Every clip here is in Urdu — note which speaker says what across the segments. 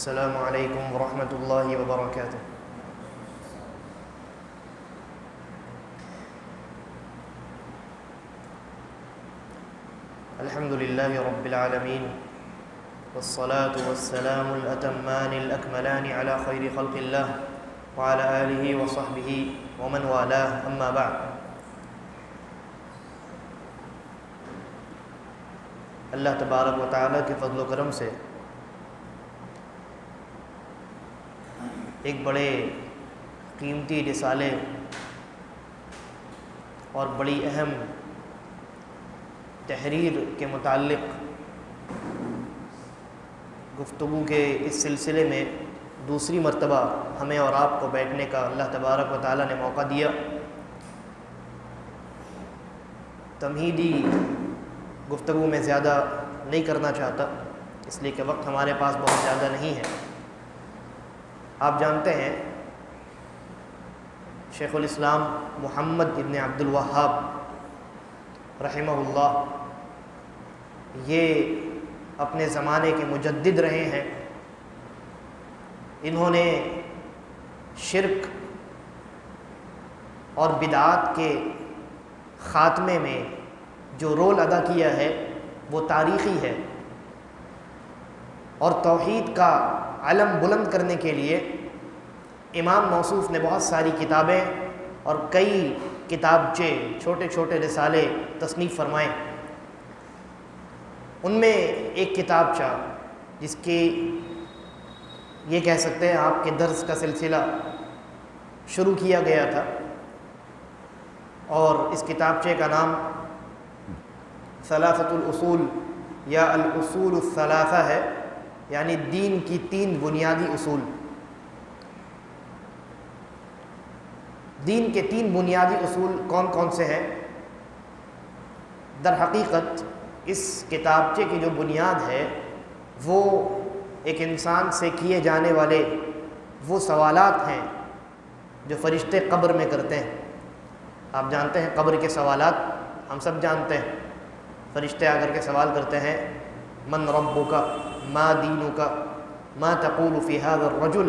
Speaker 1: السلام علیکم ورحمۃ اللہ وبرکاتہ۔ الحمد للہ رب العالمین والصلاة والسلام الأتمان الأكملان على خیر خلق اللہ وعلى آلہ وصحبہ ومن والاه اما بعد۔ اللہ تبارک و تعالیٰ کے فضل و کرم سے ایک بڑے قیمتی رسالے اور بڑی اہم تحریر کے متعلق گفتگو کے اس سلسلے میں دوسری مرتبہ ہمیں اور آپ کو بیٹھنے کا اللہ تبارک و تعالیٰ نے موقع دیا۔ تمہیدی گفتگو میں زیادہ نہیں کرنا چاہتا، اس لیے کہ وقت ہمارے پاس بہت زیادہ نہیں ہے۔ آپ جانتے ہیں شیخ الاسلام محمد ابن عبد الوہاب رحمہ اللہ یہ اپنے زمانے کے مجدد رہے ہیں۔ انہوں نے شرک اور بدعات کے خاتمے میں جو رول ادا کیا ہے وہ تاریخی ہے، اور توحید کا علم بلند کرنے کے لیے امام موصوف نے بہت ساری کتابیں اور کئی کتابچے، چھوٹے چھوٹے رسالے تصنیف فرمائے۔ ان میں ایک کتابچہ جس کی یہ کہہ سکتے ہیں آپ کے درس کا سلسلہ شروع کیا گیا تھا، اور اس کتابچے کا نام ثلاثۃ الاصول یا الاصول الثلاثہ ہے، یعنی دین کی تین بنیادی اصول۔ دین کے تین بنیادی اصول کون کون سے ہیں؟ در حقیقت اس کتابچے کی جو بنیاد ہے وہ ایک انسان سے کیے جانے والے وہ سوالات ہیں جو فرشتے قبر میں کرتے ہیں۔ آپ جانتے ہیں قبر کے سوالات ہم سب جانتے ہیں۔ فرشتے آ کر کے سوال کرتے ہیں، من ربک، ما دینک، ما تقول فی ھذا الرجل،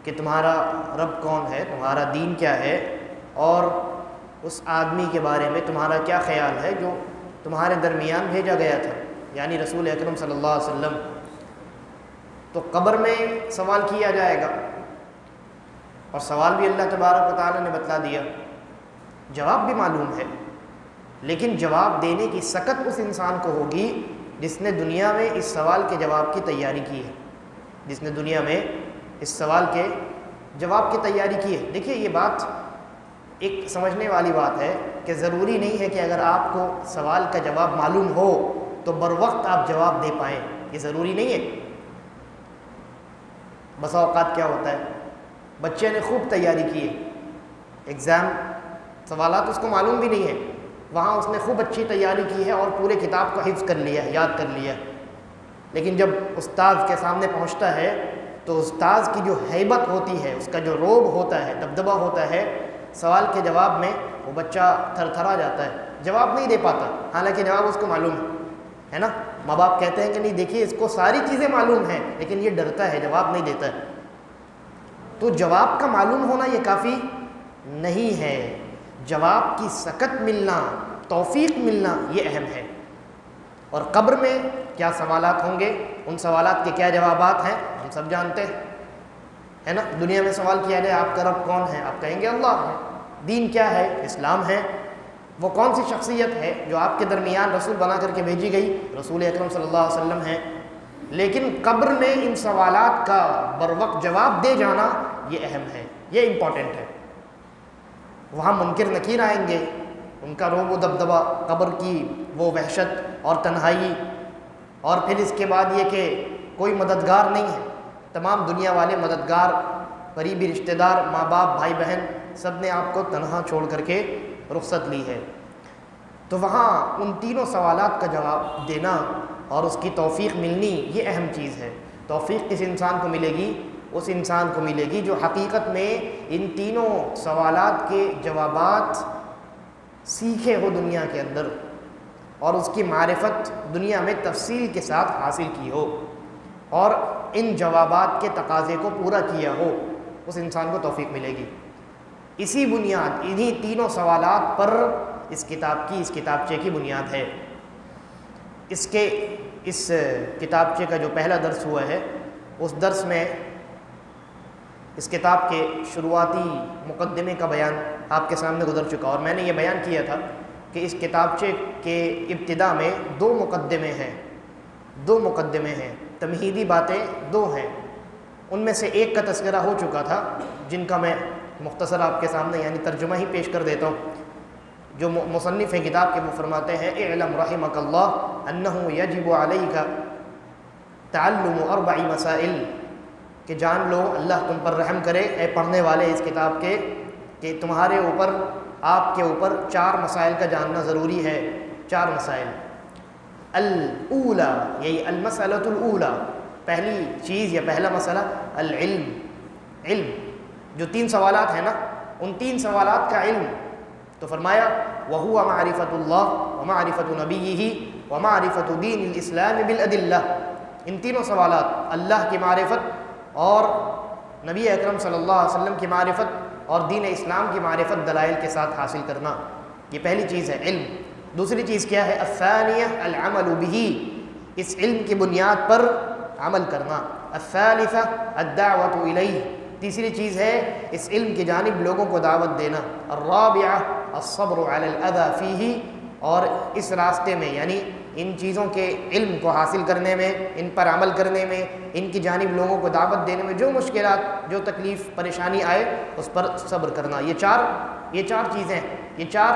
Speaker 1: کہ تمہارا رب کون ہے، تمہارا دین کیا ہے، اور اس آدمی کے بارے میں تمہارا کیا خیال ہے جو تمہارے درمیان بھیجا گیا تھا، یعنی رسول اکرم صلی اللہ علیہ وسلم۔ تو قبر میں سوال کیا جائے گا، اور سوال بھی اللہ تبارک و تعالیٰ نے بتلا دیا، جواب بھی معلوم ہے، لیکن جواب دینے کی سکت اس انسان کو ہوگی جس نے دنیا میں اس سوال کے جواب کی تیاری کی ہے، جس نے دنیا میں اس سوال کے جواب کی تیاری کی ہے۔ دیکھیے یہ بات ایک سمجھنے والی بات ہے کہ ضروری نہیں ہے کہ اگر آپ کو سوال کا جواب معلوم ہو تو بر وقت آپ جواب دے پائیں، یہ ضروری نہیں ہے۔ بسا اوقات کیا ہوتا ہے، بچے نے خوب تیاری کی ہے، ایگزام سوالات اس کو معلوم بھی نہیں ہے، وہاں اس نے خوب اچھی تیاری کی ہے اور پورے کتاب کو حفظ کر لیا ہے، یاد کر لیا ہے، لیکن جب استاذ کے سامنے پہنچتا ہے تو استاذ کی جو ہیبت ہوتی ہے، اس کا جو روب ہوتا ہے، دبدبہ ہوتا ہے، سوال کے جواب میں وہ بچہ تھر تھرا جاتا ہے، جواب نہیں دے پاتا، حالانکہ جواب اس کو معلوم ہے نا۔ ماں باپ کہتے ہیں کہ نہیں دیکھیے اس کو ساری چیزیں معلوم ہیں، لیکن یہ ڈرتا ہے، جواب نہیں دیتا ہے۔ تو جواب کا معلوم ہونا یہ کافی نہیں ہے، جواب کی سکت ملنا، توفیق ملنا یہ اہم ہے۔ اور قبر میں کیا سوالات ہوں گے، ان سوالات کے کیا جوابات ہیں ہم سب جانتے ہیں، ہے نا۔ دنیا میں سوال کیا جائے آپ کا رب کون ہے، آپ کہیں گے اللہ ہے۔ دین کیا ہے، اسلام ہے۔ وہ کون سی شخصیت ہے جو آپ کے درمیان رسول بنا کر کے بھیجی گئی، رسول اکرم صلی اللہ علیہ وسلم ہے۔ لیکن قبر میں ان سوالات کا بر وقت جواب دے جانا یہ اہم ہے، یہ امپورٹنٹ ہے۔ وہاں منکر نکیر آئیں گے، ان کا روب و دبدبہ، قبر کی وہ وحشت اور تنہائی، اور پھر اس کے بعد یہ کہ کوئی مددگار نہیں ہے، تمام دنیا والے مددگار، قریبی رشتہ دار، ماں باپ، بھائی بہن، سب نے آپ کو تنہا چھوڑ کر کے رخصت لی ہے۔ تو وہاں ان تینوں سوالات کا جواب دینا اور اس کی توفیق ملنی یہ اہم چیز ہے۔ توفیق کس انسان کو ملے گی؟ اس انسان کو ملے گی جو حقیقت میں ان تینوں سوالات کے جوابات سیکھے ہو دنیا کے اندر، اور اس کی معرفت دنیا میں تفصیل کے ساتھ حاصل کی ہو، اور ان جوابات کے تقاضے کو پورا کیا ہو، اس انسان کو توفیق ملے گی۔ اسی بنیاد، انہی تینوں سوالات پر اس کتابچے کی بنیاد ہے۔ اس کتابچے کا جو پہلا درس ہوا ہے، اس درس میں اس کتاب کے شروعاتی مقدمے کا بیان آپ کے سامنے گزر چکا، اور میں نے یہ بیان کیا تھا کہ اس کتابچے کے ابتدا میں دو مقدمے ہیں، تمہیدی باتیں دو ہیں۔ ان میں سے ایک کا تذکرہ ہو چکا تھا، جن کا میں مختصر آپ کے سامنے یعنی ترجمہ ہی پیش کر دیتا ہوں۔ جو مصنف کتاب کے وہ فرماتے ہیں: اعلم رحمک اللہ انہ یجب علیک تعلم 4 مسائل، کہ جان لو، اللہ تم پر رحم کرے اے پڑھنے والے اس کتاب کے، کہ تمہارے اوپر، آپ کے اوپر 4 مسائل کا جاننا ضروری ہے۔ 4 مسائل۔ الاولا، یہی المسألۃ الاولا، پہلی چیز یا پہلا مسئلہ العلم، علم۔ جو 3 سوالات ہیں نا، ان 3 سوالات کا علم۔ تو فرمایا وَهُوَ مَعْرِفَةُ اللَّهِ وَمَعْرِفَةُ نَبِيِّهِ وَمَعْرِفَةُ دِينِ الْإِسْلَامِ بِالْأَدِلَّةِ، ان تینوں سوالات، اللہ کی معرفت اور نبی اکرم صلی اللہ علیہ وسلم کی معرفت اور دین اسلام کی معرفت دلائل کے ساتھ حاصل کرنا، یہ پہلی چیز ہے، علم۔ دوسری چیز کیا ہے؟ الثانیہ العمل بہ، اس علم کی بنیاد پر عمل کرنا۔ الثالثہ الدعوۃ الیہ، تیسری چیز ہے اس علم کی جانب لوگوں کو دعوت دینا۔ الرابعہ الصبر علی الاذی فیہ، اور اس راستے میں یعنی ان چیزوں کے علم کو حاصل کرنے میں، ان پر عمل کرنے میں، ان کی جانب لوگوں کو دعوت دینے میں جو مشکلات، جو تکلیف پریشانی آئے اس پر صبر کرنا۔ یہ چار چیزیں، یہ 4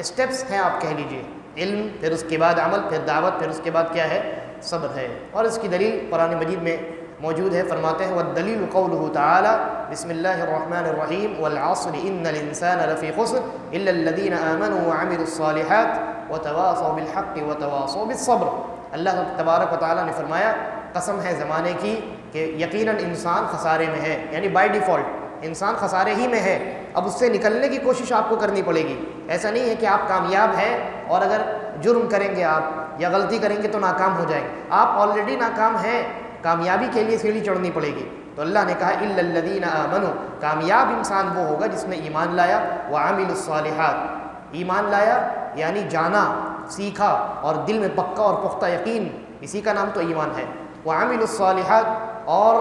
Speaker 1: اسٹیپس ہیں آپ کہہ لیجئے، علم، پھر اس کے بعد عمل، پھر دعوت، پھر اس کے بعد کیا ہے؟ صبر ہے۔ اور اس کی دلیل قرآن مجید میں موجود ہے، فرماتے ہیں والدلیل قولہ تعالی بسم اللہ الرحمن الرحیم والعصر ان الانسان لفی خسر الا الذین آمنوا وعملوا الصالحات وتواصوا بالحق وتواصوا بالصبر۔ اللہ تبارک و تعالی نے فرمایا قسم ہے زمانے کی کہ یقیناً انسان خسارے میں ہے، یعنی بائی ڈیفالٹ انسان خسارے ہی میں ہے۔ اب اس سے نکلنے کی کوشش آپ کو کرنی پڑے گی۔ ایسا نہیں ہے کہ آپ کامیاب ہیں اور اگر جرم کریں گے آپ یا غلطی کریں گے تو ناکام ہو جائیں گے، آپ آلریڈی ناکام ہیں، کامیابی کے لیے سیڑھی چڑھنی پڑے گی۔ تو اللہ نے کہا الا الذین آمنوا، کامیاب انسان وہ ہوگا جس نے ایمان لایا، وعملوا الصالحات، ایمان لایا یعنی جانا، سیکھا اور دل میں پکا اور پختہ یقین، اسی کا نام تو ایمان ہے۔ وعملوا الصالحات، اور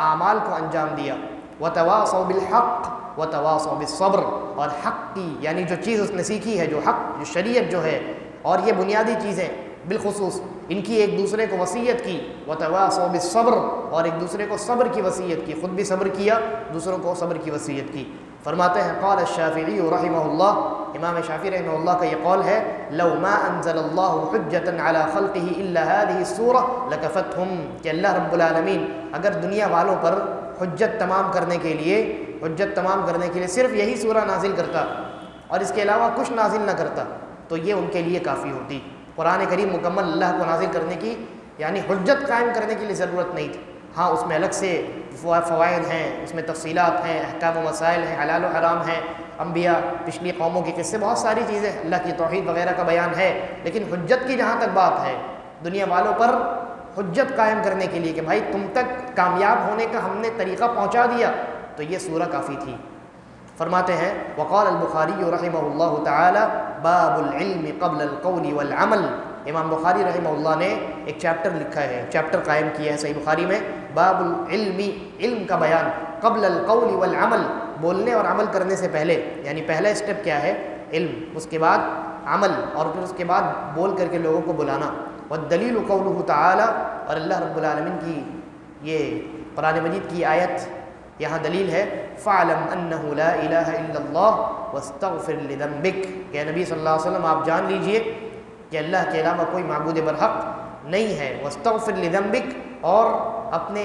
Speaker 1: اعمال کو انجام دیا۔ وتواصوا بالحق وتواصوا بالصبر، اور حق کی یعنی جو چیز اس نے سیکھی ہے، جو حق، جو شریعت جو ہے، اور یہ بنیادی چیزیں بالخصوص ان کی ایک دوسرے کو وصیت کی۔ وتواصوا بالصبر، اور ایک دوسرے کو صبر کی وصیت کی، خود بھی صبر کیا، دوسروں کو صبر کی وصیت کی۔ فرماتے ہیں قال الشافعی رحمہ اللہ، امام شافعی رحمہ اللہ کا یہ قول ہے لو ما انزل اللہ حجۃ علی خلقہ الا هذه السورہ لکفتہم، کہ اللہ رب العالمین اگر دنیا والوں پر حجت تمام کرنے کے لیے صرف یہی سورہ نازل کرتا اور اس کے علاوہ کچھ نازل نہ کرتا تو یہ ان کے لیے کافی ہوتی۔ قرآن کریم مکمل اللہ کو نازل کرنے کی یعنی حجت قائم کرنے کے لیے ضرورت نہیں تھی۔ ہاں اس میں الگ سے فوائد ہیں، اس میں تفصیلات ہیں، احکام و مسائل ہیں، حلال و حرام ہیں، انبیاء، پچھلی قوموں کے قصے، بہت ساری چیزیں، اللہ کی توحید وغیرہ کا بیان ہے، لیکن حجت کی جہاں تک بات ہے، دنیا والوں پر حجت قائم کرنے کے لیے کہ بھائی تم تک کامیاب ہونے کا ہم نے طریقہ پہنچا دیا، تو یہ سورہ کافی تھی۔ فرماتے ہیں وقال البخاری رحمہ اللہ تعالی باب العلم قبل القول والعمل، امام بخاری رحمہ اللہ نے ایک چیپٹر لکھا ہے، چیپٹر قائم کیا ہے صحیح بخاری میں، باب العلم، علم کا بیان، قبل القول والعمل، بولنے اور عمل کرنے سے پہلے، یعنی پہلا اسٹیپ کیا ہے؟ علم، اس کے بعد عمل، اور پھر اس کے بعد بول کر کے لوگوں کو بلانا۔ والدلیل قولہ تعالی، اور اللہ رب العالمین کی یہ قرآن مجید کی آیت یہاں دلیل ہے فَعْلَمْ أَنَّهُ لَا إِلَهَ إِلَّا اللَّهُ وَاسْتَغْفِرْ لِذَنبِكَ، کہ نبی صلی اللہ علیہ وسلم آپ جان لیجئے کہ اللہ کے علاوہ کوئی معبود برحق نہیں ہے، وَاسْتَغْفِرْ لِذَنبِكَ، اور اپنے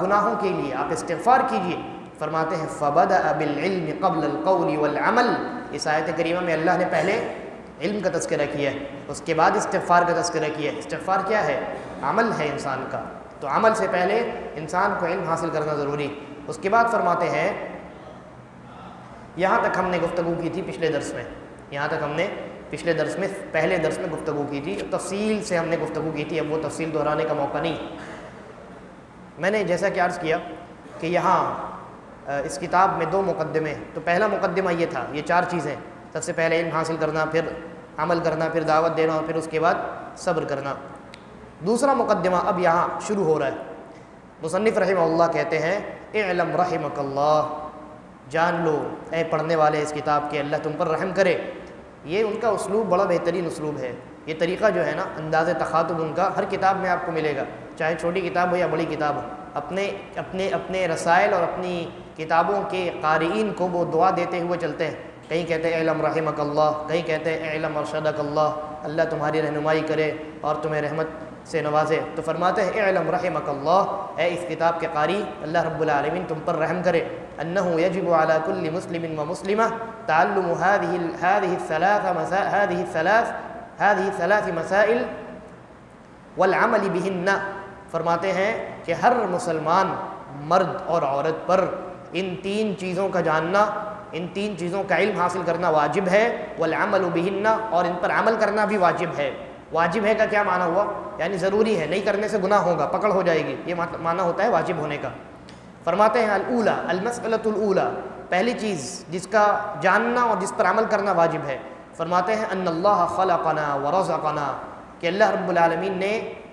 Speaker 1: گناہوں کے لیے آپ استغفار کیجئے۔ فرماتے ہیں فَبَدَأَ بِالْعِلْمِ قَبْلَ الْقَوْلِ وَالْعَمَلِ، اس آیت کریمہ میں اللہ نے پہلے علم کا تذکرہ کیا ہے، اس کے بعد استغفار کا تذکرہ کیا ہے۔ استغفار کیا ہے؟ عمل ہے انسان کا، تو عمل سے پہلے انسان کو علم حاصل کرنا ضروری۔ اس کے بعد فرماتے ہیں یہاں تک ہم نے گفتگو کی تھی پچھلے درس میں، یہاں تک ہم نے پچھلے درس میں، پہلے درس میں گفتگو کی تھی، تفصیل سے ہم نے گفتگو کی تھی، اب وہ تفصیل دہرانے کا موقع نہیں۔ میں نے جیسا کہ عرض کیا کہ یہاں اس کتاب میں 2 مقدمے، تو پہلا مقدمہ یہ تھا، یہ 4 چیزیں، سب سے پہلے علم حاصل کرنا، پھر عمل کرنا، پھر دعوت دینا، اور پھر اس کے بعد صبر کرنا۔ دوسرا مقدمہ اب یہاں شروع ہو رہا ہے۔ مصنف رحمہ اللہ کہتے ہیں اعلم رحمک اللہ، جان لو اے پڑھنے والے اس کتاب کے، اللہ تم پر رحم کرے۔ یہ ان کا اسلوب بڑا بہترین اسلوب ہے، یہ طریقہ جو ہے نا، انداز تخاطب ان کا ہر کتاب میں آپ کو ملے گا، چاہے چھوٹی کتاب ہو یا بڑی کتاب ہو۔ اپنے رسائل اور اپنی کتابوں کے قارئین کو وہ دعا دیتے ہوئے چلتے ہیں، کہیں کہتے ہیں اعلم رحمک اللہ، کہیں کہتے ہیں اعلم ارشدک اللہ، اللہ تمہاری رہنمائی کرے اور تمہیں رحمت سے نوازے۔ تو فرماتے ہیں اعلم رحمک اللہ، اے اس کتاب کے قاری، اللہ رب العالمین تم پر رحم کرے، انہ یجب علی کل مسلم و مسلمہ تعلم هذه الثلاث مسائل والعمل بهن۔ فرماتے ہیں کہ ہر مسلمان مرد اور عورت پر ان 3 چیزوں کا جاننا، ان 3 چیزوں کا علم حاصل کرنا واجب ہے، والعمل بهن، اور ان پر عمل کرنا بھی واجب ہے۔ واجب ہے کا کیا معنی ہوا؟ یعنی ضروری ہے، نہیں کرنے سے گناہ ہوگا، پکڑ ہو جائے گی، یہ معنی ہوتا ہے واجب ہونے کا۔ فرماتے ہیں الاولی، المسئلۃ الاولی، پہلی چیز جس کا جاننا اور جس پر عمل کرنا واجب ہے، فرماتے ہیں ان اللہ خلقنا ورزقنا، کہ اللہ رب العالمین نے،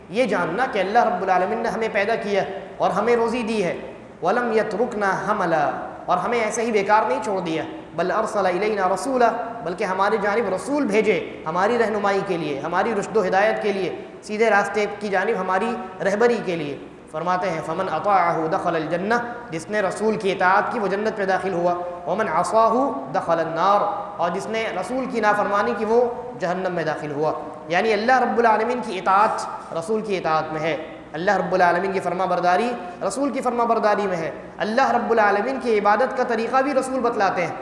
Speaker 1: یہ جاننا کہ اللہ رب العالمین نے ہمیں پیدا کیا اور ہمیں روزی دی ہے، ولم یترکنا حملا، اور ہمیں ایسے ہی بیکار نہیں چھوڑ دیا، بل ارسل الینا رسولا، بلکہ ہماری جانب رسول بھیجے ہماری رہنمائی کے لیے، ہماری رشد و ہدایت کے لیے، سیدھے راستے کی جانب ہماری رہبری کے لیے۔ فرماتے ہیں فمن اطاعہ دخل الجنہ، جس نے رسول کی اطاعت کی وہ جنت میں داخل ہوا، ومن عصاہ دخل النار، اور جس نے رسول کی نافرمانی کی وہ جہنم میں داخل ہوا۔ یعنی اللہ رب العالمین کی اطاعت رسول کی اطاعت میں ہے، اللہ رب العالمین کی فرما برداری رسول کی فرما برداری میں ہے، اللہ رب العالمین کی عبادت کا طریقہ بھی رسول بتلاتے ہیں،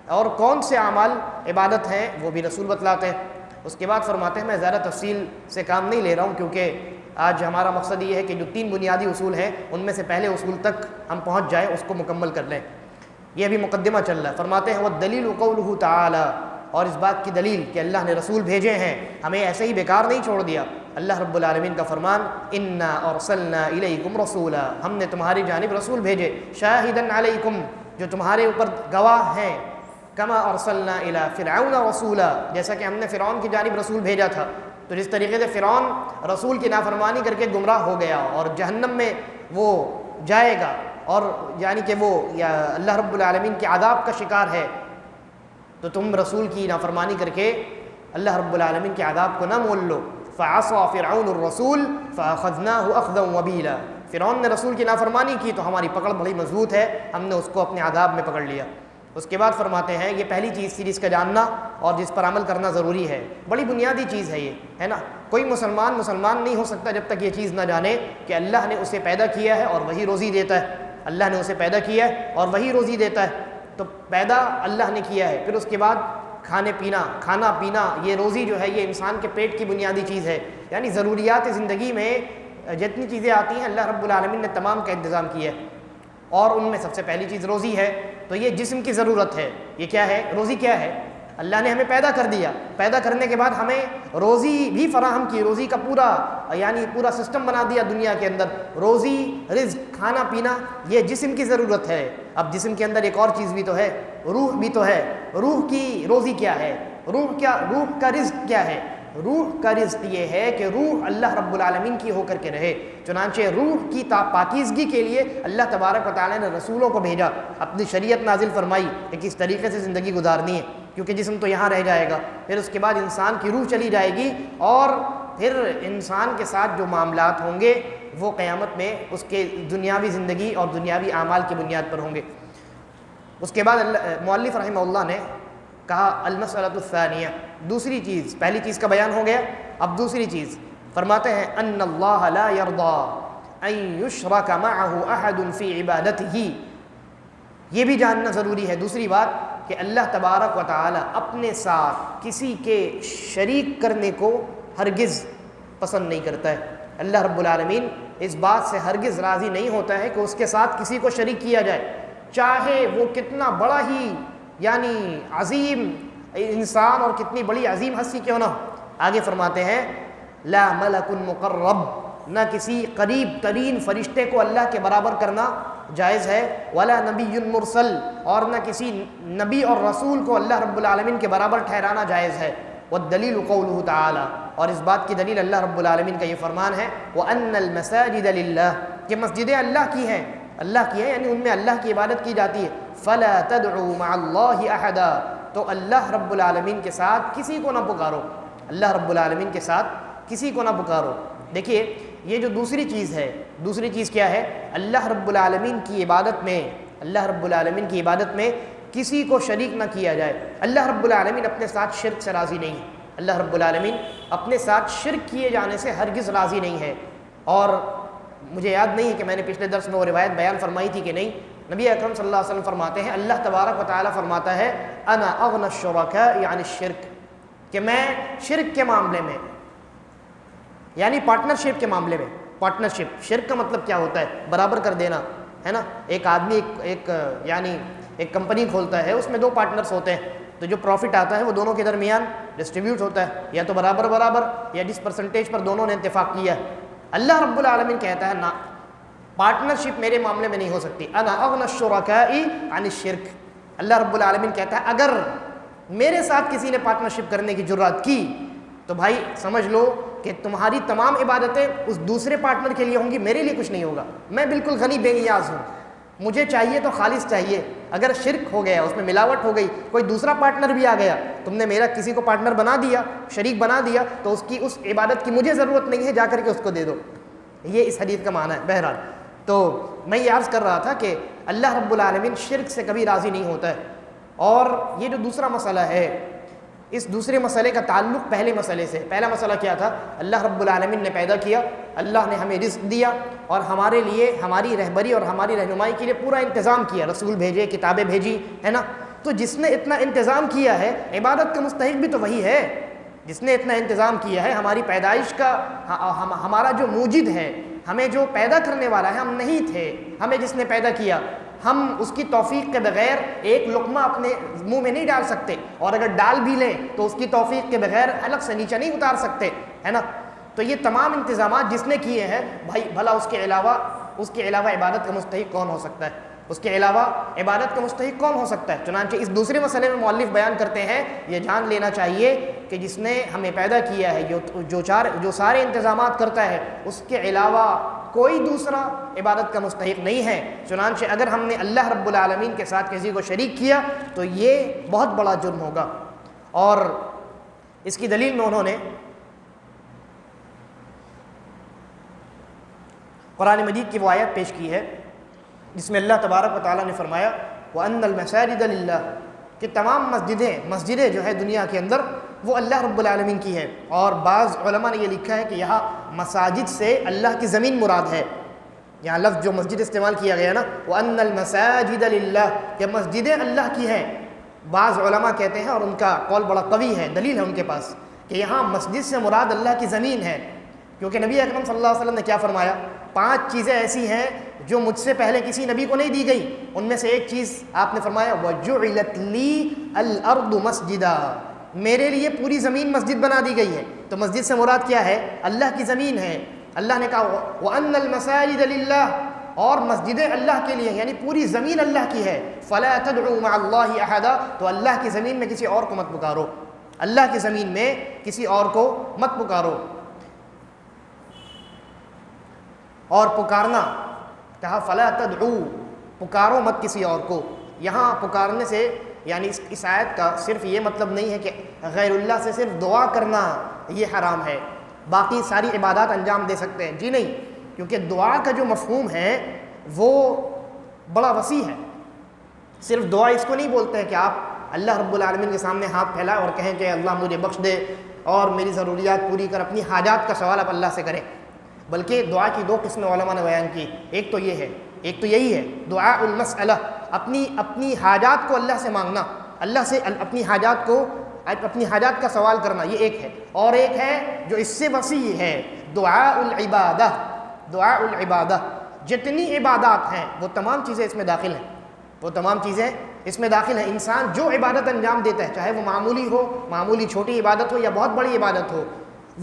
Speaker 1: اور کون سے اعمال عبادت ہیں وہ بھی رسول بتلاتے ہیں۔ اس کے بعد فرماتے ہیں، میں زیادہ تفصیل سے کام نہیں لے رہا ہوں کیونکہ آج ہمارا مقصد یہ ہے کہ جو 3 بنیادی اصول ہیں ان میں سے پہلے اصول تک ہم پہنچ جائیں، اس کو مکمل کر لیں۔ یہ ابھی مقدمہ چل رہا ہے۔ فرماتے ہیں والدلیل قولہ تعالی، اور اس بات کی دلیل کہ اللہ نے رسول بھیجے ہیں، ہمیں ایسے ہی بیکار نہیں چھوڑ دیا۔ اللہ رب العالمین کا فرمان انا ارسلنا الیکم رسولا، ہم نے تمہاری جانب رسول بھیجے، شاہدا علیکم، جو تمہارے اوپر گواہ ہیں، کما ارسلنا الی فرعون رسولا، جیسا کہ ہم نے فرعون کی جانب رسول بھیجا تھا۔ تو جس طریقے سے فرعون رسول کی نافرمانی کر کے گمراہ ہو گیا اور جہنم میں وہ جائے گا، اور یعنی کہ وہ اللہ رب العالمین کے عذاب کا شکار ہے، تو تم رسول کی نافرمانی کر کے اللہ رب العالمین کے عذاب کو نہ مول لو۔ فعصى فرعون الرسول فاخذناه اخذا وبیلا، فرعون نے رسول کی نافرمانی کی تو ہماری پکڑ بڑی مضبوط ہے، ہم نے اس کو اپنے عذاب میں پکڑ لیا۔ اس کے بعد فرماتے ہیں یہ پہلی چیز تھی جس کا جاننا اور جس پر عمل کرنا ضروری ہے، بڑی بنیادی چیز ہے یہ، ہے نا۔ کوئی مسلمان نہیں ہو سکتا جب تک یہ چیز نہ جانے کہ اللہ نے اسے پیدا کیا ہے اور وہی روزی دیتا ہے، اللہ نے اسے پیدا کیا ہے اور وہی روزی دیتا ہے۔ تو پیدا اللہ نے کیا ہے، پھر اس کے بعد کھانا پینا، یہ روزی جو ہے یہ انسان کے پیٹ کی بنیادی چیز ہے، یعنی ضروریات زندگی میں جتنی چیزیں آتی ہیں اللہ رب العالمین نے تمام کا انتظام کیا ہے، اور ان میں سب سے پہلی چیز روزی ہے۔ تو یہ جسم کی ضرورت ہے، یہ کیا ہے؟ روزی کیا ہے؟ اللہ نے ہمیں پیدا کر دیا، پیدا کرنے کے بعد ہمیں روزی بھی فراہم کی، روزی کا پورا سسٹم بنا دیا دنیا کے اندر۔ روزی، رزق، کھانا پینا یہ جسم کی ضرورت ہے۔ اب جسم کے اندر ایک اور چیز بھی تو ہے، روح بھی تو ہے۔ روح کی روزی کیا ہے؟ روح کا رزق کیا ہے؟ روح کا رزق یہ ہے کہ روح اللہ رب العالمین کی ہو کر کے رہے، چنانچہ روح کی پاکیزگی کے لیے اللہ تبارک و تعالیٰ نے رسولوں کو بھیجا، اپنی شریعت نازل فرمائی کہ کس طریقے سے زندگی گزارنی ہے، کیونکہ جسم تو یہاں رہ جائے گا، پھر اس کے بعد انسان کی روح چلی جائے گی، اور پھر انسان کے ساتھ جو معاملات ہوں گے وہ قیامت میں اس کے دنیاوی زندگی اور دنیاوی اعمال کی بنیاد پر ہوں گے۔ اس کے بعد مؤلف رحمہ اللہ نے کہا المسئلۃ الثانیہ، دوسری چیز، پہلی چیز کا بیان ہو گیا، اب دوسری چیز فرماتے ہیں ان اللہ لا یرضی ان یشرک معہ احد فی عبادتہ، یہ بھی جاننا ضروری ہے۔ دوسری بات کہ اللہ تبارک و تعالی اپنے ساتھ کسی کے شریک کرنے کو ہرگز پسند نہیں کرتا ہے۔ اللہ رب العالمین اس بات سے ہرگز راضی نہیں ہوتا ہے کہ اس کے ساتھ کسی کو شریک کیا جائے، چاہے وہ کتنا بڑا ہی یعنی عظیم انسان اور کتنی بڑی عظیم ہستی کیوں نہ ہو۔ آگے فرماتے ہیں لا ملک مقرب، نہ کسی قریب ترین فرشتے کو اللہ کے برابر کرنا جائز ہے، ولا نبی مرسل، اور نہ کسی نبی اور رسول کو اللہ رب العالمین کے برابر ٹھہرانا جائز ہے۔ والدلیل قولہ تعالی، اور اس بات کی دلیل اللہ رب العالمین کا یہ فرمان ہے، وَأَنَّ الْمَسَاجِدَ لِلَّهِ، کہ مسجدیں اللہ کی ہیں، اللہ کی ہیں یعنی ان میں اللہ کی عبادت کی جاتی ہے۔ فَلَا تَدْعُوا مَعَ اللَّهِ أَحَدًا، تو اللہ رب العالمین کے ساتھ کسی کو نہ پکارو، اللہ رب العالمین کے ساتھ کسی کو نہ پکارو۔ دیکھیے یہ جو دوسری چیز ہے، دوسری چیز کیا ہے؟ اللہ رب العالمین کی عبادت میں، اللہ رب العالمین کی عبادت میں کسی کو شریک نہ کیا جائے۔ اللہ رب العالمین اپنے ساتھ شرک سے راضی نہیں ہے، اللہ رب العالمین اپنے ساتھ شرک کیے جانے سے ہرگز راضی نہیں ہے۔ اور مجھے یاد نہیں ہے کہ میں نے پچھلے درس میں وہ روایت بیان فرمائی تھی کہ نہیں، نبی اکرم صلی اللہ علیہ وسلم فرماتے ہیں، اللہ تبارک و تعالیٰ فرماتا ہے انا اغنی الشرکاء عن الشرک، کہ میں شرک کے معاملے میں یعنی پارٹنرشپ کے معاملے میں، پارٹنرشپ، شرک کا مطلب کیا ہوتا ہے؟ برابر کر دینا ہے نا۔ ایک آدمی ایک کمپنی کھولتا ہے، اس میں دو پارٹنرز ہوتے ہیں، تو جو پروفٹ آتا ہے وہ دونوں کے درمیان ڈسٹریبیوٹ ہوتا ہے، یا تو برابر برابر یا جس پرسنٹیج پر دونوں نے اتفاق کیا ہے۔ اللہ رب العالمین کہتا ہے نہ، پارٹنرشپ میرے معاملے میں نہیں ہو سکتی، انا اغنی الشرکاء عن الشرک۔ اللہ رب العالمین کہتا ہے اگر میرے ساتھ کسی نے پارٹنرشپ کرنے کی جرات کی تو بھائی سمجھ لو کہ تمہاری تمام عبادتیں اس دوسرے پارٹنر کے لیے ہوں گی، میرے لیے کچھ نہیں ہوگا۔ میں بالکل غنی بے نیاز ہوں، مجھے چاہیے تو خالص چاہیے۔ اگر شرک ہو گیا، اس میں ملاوٹ ہو گئی، کوئی دوسرا پارٹنر بھی آ گیا، تم نے میرا کسی کو پارٹنر بنا دیا، شریک بنا دیا، تو اس عبادت کی مجھے ضرورت نہیں ہے، جا کر کے اس کو دے دو۔ یہ اس حدیث کا معنی ہے۔ بہرحال تو میں یہ عرض کر رہا تھا کہ اللہ رب العالمین شرک سے کبھی راضی نہیں ہوتا ہے۔ اور یہ جو دوسرا مسئلہ ہے، اس دوسرے مسئلے کا تعلق پہلے مسئلے سے۔ پہلا مسئلہ کیا تھا؟ اللہ رب العالمین نے پیدا کیا، اللہ نے ہمیں رزق دیا اور ہمارے لیے ہماری رہبری اور ہماری رہنمائی کے لیے پورا انتظام کیا، رسول بھیجے، کتابیں بھیجی، ہے نا۔ تو جس نے اتنا انتظام کیا ہے، عبادت کا مستحق بھی تو وہی ہے جس نے اتنا انتظام کیا ہے۔ ہماری پیدائش کا ہمارا جو موجد ہے، ہمیں جو پیدا کرنے والا ہے، ہم نہیں تھے، ہمیں جس نے پیدا کیا، ہم اس کی توفیق کے بغیر ایک لقمہ اپنے منہ میں نہیں ڈال سکتے، اور اگر ڈال بھی لیں تو اس کی توفیق کے بغیر حلق سے نیچے نہیں اتار سکتے، ہے نا۔ تو یہ تمام انتظامات جس نے کیے ہیں بھائی، بھلا اس کے علاوہ عبادت کا مستحق کون ہو سکتا ہے؟ اس کے علاوہ عبادت کا مستحق کون ہو سکتا ہے؟ چنانچہ اس دوسرے مسئلے میں مؤلف بیان کرتے ہیں، یہ جان لینا چاہیے کہ جس نے ہمیں پیدا کیا ہے، جو سارے انتظامات کرتا ہے، اس کے علاوہ کوئی دوسرا عبادت کا مستحق نہیں ہے۔ چنانچہ اگر ہم نے اللہ رب العالمین کے ساتھ کسی کو شریک کیا تو یہ بہت بڑا جرم ہوگا۔ اور اس کی دلیل میں انہوں نے قرآن مجید کی وہ آیت پیش کی ہے جس میں اللہ تبارک و تعالیٰ نے فرمایا وَأَنَّ الْمَسَاجِدَ لِلَّهِ، کہ تمام مسجدیں جو ہے دنیا کے اندر وہ اللہ رب العالمین کی ہے۔ اور بعض علماء نے یہ لکھا ہے کہ یہاں مساجد سے اللہ کی زمین مراد ہے، یہاں لفظ جو مسجد استعمال کیا گیا نا، وَأَنَّ الْمَسَاجِدَ لِلَّهِ، کہ مسجدیں اللہ کی ہیں۔ بعض علماء کہتے ہیں، اور ان کا قول بڑا قوی ہے، دلیل ہے ان کے پاس، کہ یہاں مسجد سے مراد اللہ کی زمین ہے، کیونکہ نبی اکرم صلی اللہ علیہ وسلم نے کیا فرمایا؟ 5 چیزیں ایسی ہیں جو مجھ سے پہلے کسی نبی کو نہیں دی گئی۔ ان میں سے ایک چیز آپ نے فرمایا وَجُعِلَتْ لِي الْأَرْضُ مَسْجِدًا، میرے لیے پوری زمین مسجد بنا دی گئی ہے۔ تو مسجد سے مراد کیا ہے؟ اللہ کی زمین ہے۔ اللہ نے کہا وَأَنَّ الْمَسَاجِدَ لِلَّهِ، اور مسجدیں اللہ کے لیے، یعنی پوری زمین اللہ کی ہے۔ فَلَا تَدْعُوا مَعَ اللَّهِ أَحَدًا، تو اللہ کی زمین میں کسی اور کو مت پکارو، اللہ کی زمین میں کسی اور کو مت پکارو۔ اور پکارنا کہا فَلَا تَدْعُوا، پکارو مت کسی اور کو۔ یہاں پکارنے سے یعنی اس آیت کا صرف یہ مطلب نہیں ہے کہ غیر اللہ سے صرف دعا کرنا یہ حرام ہے، باقی ساری عبادات انجام دے سکتے ہیں، جی نہیں، کیونکہ دعا کا جو مفہوم ہے وہ بڑا وسیع ہے۔ صرف دعا اس کو نہیں بولتے ہیں کہ آپ اللہ رب العالمین کے سامنے ہاتھ پھیلائیں اور کہیں کہ اللہ مجھے بخش دے اور میری ضروریات پوری کر، اپنی حاجات کا سوال آپ اللہ سے کریں، بلکہ دعا کی 2 قسمیں علماء نے بیان کی۔ ایک تو یہی ہے دعاء المسئلہ، اپنی حاجات کو اللہ سے مانگنا، اللہ سے اپنی حاجات کا سوال کرنا، یہ ایک ہے۔ اور ایک ہے جو اس سے وسیع ہے، دعاء العبادہ، دعاء العبادہ، جتنی عبادات ہیں وہ تمام چیزیں اس میں داخل ہیں، وہ تمام چیزیں اس میں داخل ہیں۔ انسان جو عبادت انجام دیتا ہے، چاہے وہ معمولی چھوٹی عبادت ہو یا بہت بڑی عبادت ہو،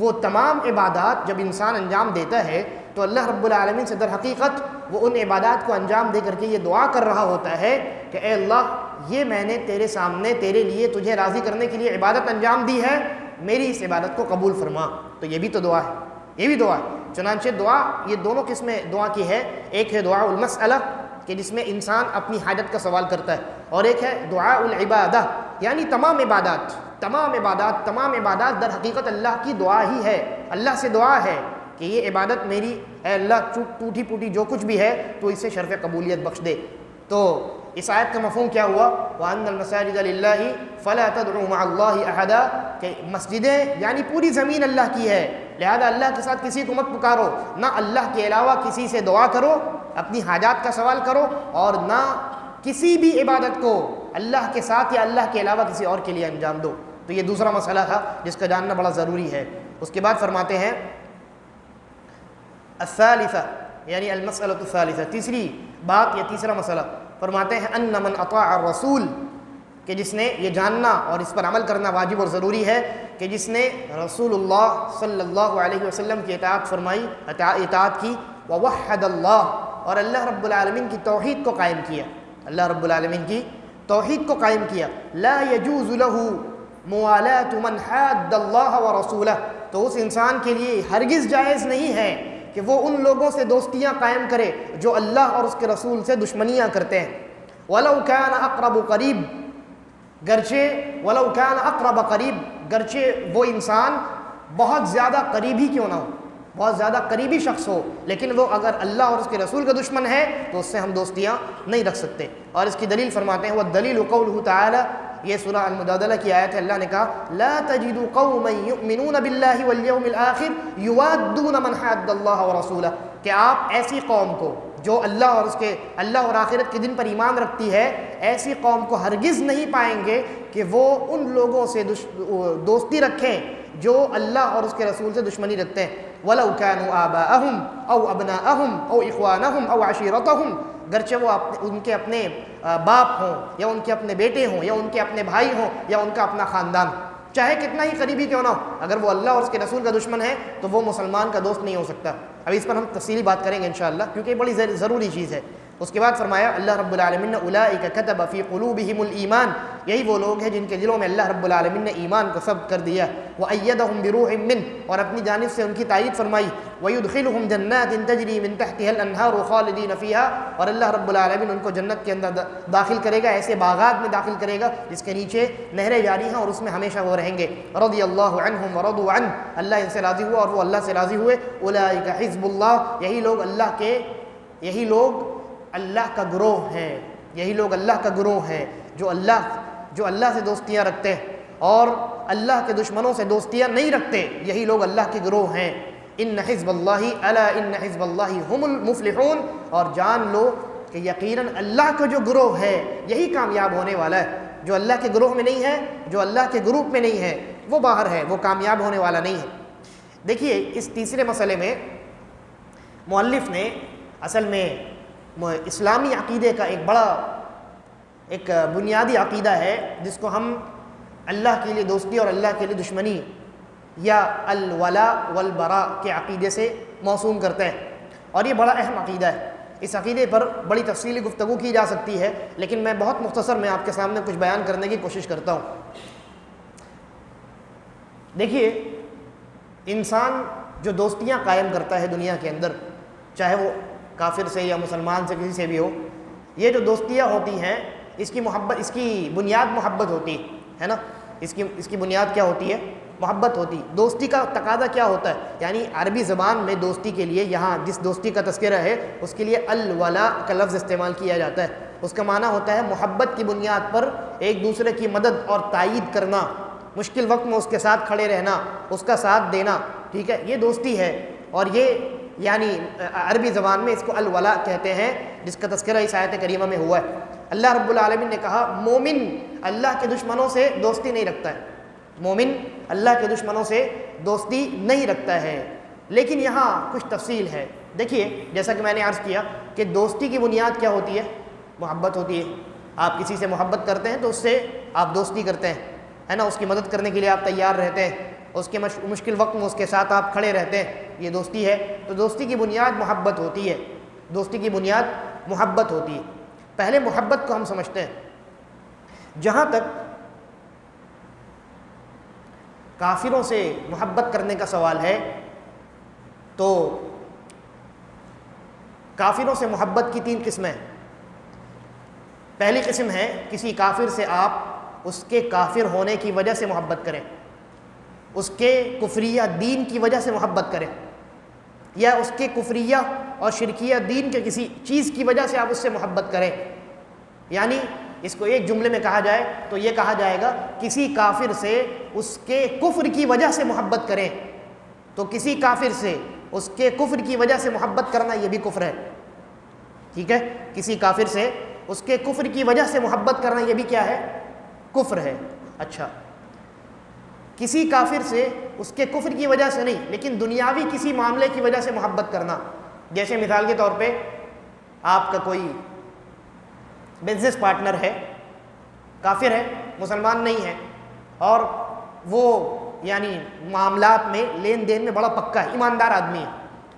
Speaker 1: وہ تمام عبادات جب انسان انجام دیتا ہے تو اللہ رب العالمین سے در حقیقت وہ ان عبادات کو انجام دے کر کے یہ دعا کر رہا ہوتا ہے کہ اے اللہ یہ میں نے تیرے سامنے تیرے لیے تجھے راضی کرنے کے لیے عبادت انجام دی ہے، میری اس عبادت کو قبول فرما۔ تو یہ بھی تو دعا ہے، یہ بھی دعا ہے۔ چنانچہ دعا یہ دونوں قسمیں دعا کی ہے، ایک ہے دعا المسئلہ کہ جس میں انسان اپنی حاجت کا سوال کرتا ہے، اور ایک ہے دعا العبادہ یعنی تمام عبادات در حقیقت اللہ کی دعا ہی ہے، اللہ سے دعا ہے کہ یہ عبادت میری اے اللہ ٹوٹی پوٹی جو کچھ بھی ہے تو اسے شرف قبولیت بخش دے۔ تو اس آیت کا مفہوم کیا ہوا؟ وَأَنَّ الْمَسَاجِدَ لِلَّهِ فَلَا تَدْعُوا مَعَ اللَّهِ أَحَدًا کہ مسجدیں یعنی پوری زمین اللہ کی ہے، لہذا اللہ کے ساتھ کسی کو مت پکارو، نہ اللہ کے علاوہ کسی سے دعا کرو، اپنی حاجات کا سوال کرو، اور نہ کسی بھی عبادت کو اللہ کے ساتھ یا اللہ کے علاوہ کسی اور کے لیے انجام دو۔ تو یہ دوسرا مسئلہ تھا جس کا جاننا بڑا ضروری ہے۔ اس کے بعد فرماتے ہیں الثالثہ یعنی المسئلۃ الثالثہ، تیسری بات یا تیسرا مسئلہ فرماتے ہیں ان من اطاع الرسول کہ جس نے یہ جاننا اور اس پر عمل کرنا واجب اور ضروری ہے کہ جس نے رسول اللہ صلی اللہ علیہ وسلم کی اطاعت فرمائی، اطاعت کی، ووحد اللہ اور اللہ رب العالمین کی توحید کو قائم کیا، اللہ رب العالمین کی توحید کو قائم کیا، لا یجوز له موالاة من حاد اللہ ورسولہ تو اس انسان کے لیے ہرگز جائز نہیں ہے کہ وہ ان لوگوں سے دوستیاں قائم کرے جو اللہ اور اس کے رسول سے دشمنیاں کرتے ہیں۔ وَلَوْ كَانَ أَقْرَبُ قَرِيب گرچہ وہ انسان بہت زیادہ قریبی کیوں نہ ہو، بہت زیادہ قریبی شخص ہو، لیکن وہ اگر اللہ اور اس کے رسول کا دشمن ہے تو اس سے ہم دوستیاں نہیں رکھ سکتے۔ اور اس کی دلیل فرماتے ہیں وَالدَّلِيلُ قَوْلُهُ تَعَالَى یہ سورہ المجادلہ کی آیت ہے، اللہ نے کہا لا تجد قوما یؤمنون باللہ والیوم الآخر یوادون من حاد اللہ ورسولہ کہ آپ ایسی قوم کو جو اللہ اور آخرت کے دن پر ایمان رکھتی ہے، ایسی قوم کو ہرگز نہیں پائیں گے کہ وہ ان لوگوں سے دوستی رکھیں جو اللہ اور اس کے رسول سے دشمنی رکھتے ہیں۔ وَلَوْ كَانُوا آبَاءَهُمْ أَوْ أَبْنَاءَهُمْ أَوْ إِخْوَانَهُمْ أَوْ عَشِيرَتَهُمْ گرچہ وہ ان کے اپنے باپ ہوں یا ان کے اپنے بیٹے ہوں یا ان کے اپنے بھائی ہوں یا ان کا اپنا خاندان، چاہے کتنا ہی قریبی کیوں نہ ہو، اگر وہ اللہ اور اس کے رسول کا دشمن ہے تو وہ مسلمان کا دوست نہیں ہو سکتا۔ اب اس پر ہم تفصیلی بات کریں گے انشاءاللہ کیونکہ یہ بڑی ضروری چیز ہے۔ اس کے بعد فرمایا اللہ رب العالمین نے اولئک کتب فی قلوبہم الایمان یہی وہ لوگ ہیں جن کے دلوں میں اللہ رب العالمین نے ایمان کو ثبت کر دیا، وأیدہم بروح منہ اور اپنی جانب سے ان کی تائید فرمائی، ویدخلہم جنات تجری من تحتها الانہار خالدین فیہا اور اللہ رب العالمین ان کو جنت کے اندر داخل کرے گا، ایسے باغات میں داخل کرے گا جس کے نیچے نہریں جاری ہیں اور اس میں ہمیشہ وہ رہیں گے۔ رضی اللہ عنہم ورضوا عنہ اللہ ان سے راضی ہوا اور وہ اللہ سے راضی ہوئے۔ اولئک حزب اللہ یہی لوگ اللہ کا گروہ ہیں، یہی لوگ اللہ کا گروہ ہیں جو اللہ سے دوستیاں رکھتے ہیں اور اللہ کے دشمنوں سے دوستیاں نہیں رکھتے، یہی لوگ اللہ کے گروہ ہیں۔ ان حزب اللہ الا ان حزب اللہ هم المفلحون اور جان لو کہ یقیناً اللہ کا جو گروہ ہے یہی کامیاب ہونے والا ہے، جو اللہ کے گروہ میں نہیں ہے، جو اللہ کے گروپ میں نہیں ہے وہ باہر ہے، وہ کامیاب ہونے والا نہیں ہے۔ دیکھیے اس تیسرے مسئلے میں مؤلف نے اصل میں اسلامی عقیدے کا ایک بنیادی عقیدہ ہے جس کو ہم اللہ کے لیے دوستی اور اللہ کے لیے دشمنی یا الولاء والبراء کے عقیدے سے موسوم کرتے ہیں، اور یہ بڑا اہم عقیدہ ہے۔ اس عقیدے پر بڑی تفصیلی گفتگو کی جا سکتی ہے لیکن میں بہت مختصر میں آپ کے سامنے کچھ بیان کرنے کی کوشش کرتا ہوں۔ دیکھیے انسان جو دوستیاں قائم کرتا ہے دنیا کے اندر، چاہے وہ کافر سے یا مسلمان سے کسی سے بھی ہو، یہ جو دوستیاں ہوتی ہیں اس کی بنیاد محبت ہوتی ہے نا، اس کی بنیاد کیا ہوتی ہے؟ محبت ہوتی۔ دوستی کا تقاضا کیا ہوتا ہے؟ یعنی عربی زبان میں دوستی کے لیے یہاں جس دوستی کا تذکرہ ہے اس کے لیے الولاء کا لفظ استعمال کیا جاتا ہے، اس کا معنی ہوتا ہے محبت کی بنیاد پر ایک دوسرے کی مدد اور تائید کرنا، مشکل وقت میں اس کے ساتھ کھڑے رہنا، اس کا ساتھ دینا، ٹھیک ہے، یہ دوستی ہے۔ اور یہ یعنی عربی زبان میں اس کو الولاء کہتے ہیں جس کا تذکرہ اس آیت کریمہ میں ہوا ہے۔ اللہ رب العالمین نے کہا مومن اللہ کے دشمنوں سے دوستی نہیں رکھتا ہے، مومن اللہ کے دشمنوں سے دوستی نہیں رکھتا ہے، لیکن یہاں کچھ تفصیل ہے۔ دیکھیے جیسا کہ میں نے عرض کیا کہ دوستی کی بنیاد کیا ہوتی ہے؟ محبت ہوتی ہے۔ آپ کسی سے محبت کرتے ہیں تو اس سے آپ دوستی کرتے ہیں، ہے نا، اس کی مدد کرنے کے لیے آپ تیار رہتے ہیں، اس کے مشکل وقت میں اس کے ساتھ آپ کھڑے رہتے ہیں، یہ دوستی ہے۔ تو دوستی کی بنیاد محبت ہوتی ہے، دوستی کی بنیاد محبت ہوتی ہے۔ پہلے محبت کو ہم سمجھتے ہیں۔ جہاں تک کافروں سے محبت کرنے کا سوال ہے تو کافروں سے محبت کی 3 قسمیں۔ پہلی قسم ہے کسی کافر سے آپ اس کے کافر ہونے کی وجہ سے محبت کریں، اس کے کفریہ دین کی وجہ سے محبت کریں، یا اس کے کفریہ اور شرکیہ دین کے کسی چیز کی وجہ سے آپ اس سے محبت کریں۔ یعنی اس کو ایک جملے میں کہا جائے تو یہ کہا جائے گا کسی کافر سے اس کے کفر کی وجہ سے محبت کریں۔ تو کسی کافر سے اس کے کفر کی وجہ سے محبت کرنا یہ بھی کفر ہے، ٹھیک ہے؟ کسی کافر سے اس کے کفر کی وجہ سے محبت کرنا یہ بھی کیا ہے؟ کفر ہے۔ اچھا، کسی کافر سے اس کے کفر کی وجہ سے نہیں لیکن دنیاوی کسی معاملے کی وجہ سے محبت کرنا، جیسے مثال کے طور پہ آپ کا کوئی بزنس پارٹنر ہے، کافر ہے، مسلمان نہیں ہے، اور وہ یعنی معاملات میں لین دین میں بڑا پکا ہے، ایماندار آدمی ہے،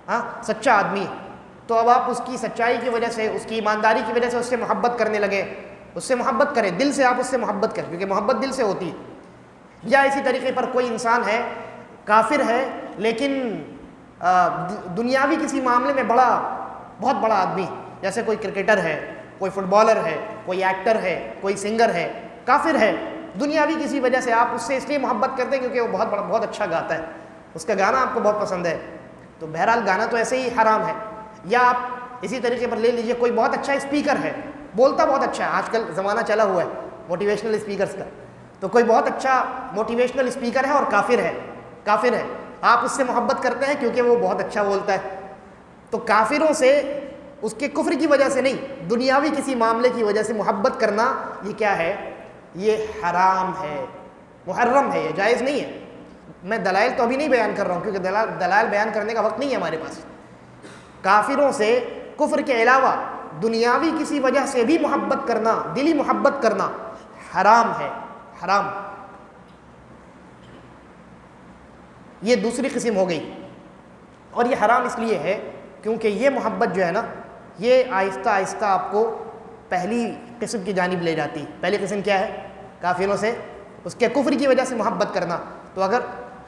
Speaker 1: ہاں سچا آدمی ہے، تو اب آپ اس کی سچائی کی وجہ سے، اس کی ایمانداری کی وجہ سے اس سے محبت کرنے لگے، اس سے محبت کریں، دل سے آپ اس سے محبت کریں کیونکہ محبت دل سے ہوتی ہے۔ یا اسی طریقے پر کوئی انسان ہے، کافر ہے لیکن دنیاوی کسی معاملے میں بہت بڑا آدمی، جیسے کوئی کرکٹر ہے، کوئی فٹ بالر ہے، کوئی ایکٹر ہے، کوئی سنگر ہے، کافر ہے، دنیاوی کسی وجہ سے آپ اس سے اس لیے محبت کرتے ہیں کیونکہ وہ بہت اچھا گاتا ہے، اس کا گانا آپ کو بہت پسند ہے، تو بہرحال گانا تو ایسے ہی حرام ہے۔ یا آپ اسی طریقے پر لے لیجئے کوئی بہت اچھا اسپیکر ہے، بولتا بہت اچھا ہے، آج کل زمانہ چلا ہوا ہے موٹیویشنل اسپیکرز کا، تو کوئی بہت اچھا موٹیویشنل اسپیکر ہے اور کافر ہے، آپ اس سے محبت کرتے ہیں کیونکہ وہ بہت اچھا بولتا ہے۔ تو کافروں سے اس کے کفر کی وجہ سے نہیں، دنیاوی کسی معاملے کی وجہ سے محبت کرنا یہ کیا ہے؟ یہ حرام ہے، محرم ہے، یہ جائز نہیں ہے۔ میں دلائل تو ابھی نہیں بیان کر رہا ہوں کیونکہ دلائل بیان کرنے کا وقت نہیں ہے ہمارے پاس۔ کافروں سے کفر کے علاوہ دنیاوی کسی وجہ سے بھی محبت کرنا، دلی محبت کرنا حرام ہے، حرام۔ یہ دوسری قسم ہو گئی، اور یہ حرام اس لیے ہے کیونکہ یہ محبت جو ہے نا، یہ آہستہ آہستہ آپ کو پہلی قسم کی جانب لے جاتی ہے۔ پہلی قسم کیا ہے؟ کافروں سے اس کے کفر کی وجہ سے محبت کرنا۔ تو اگر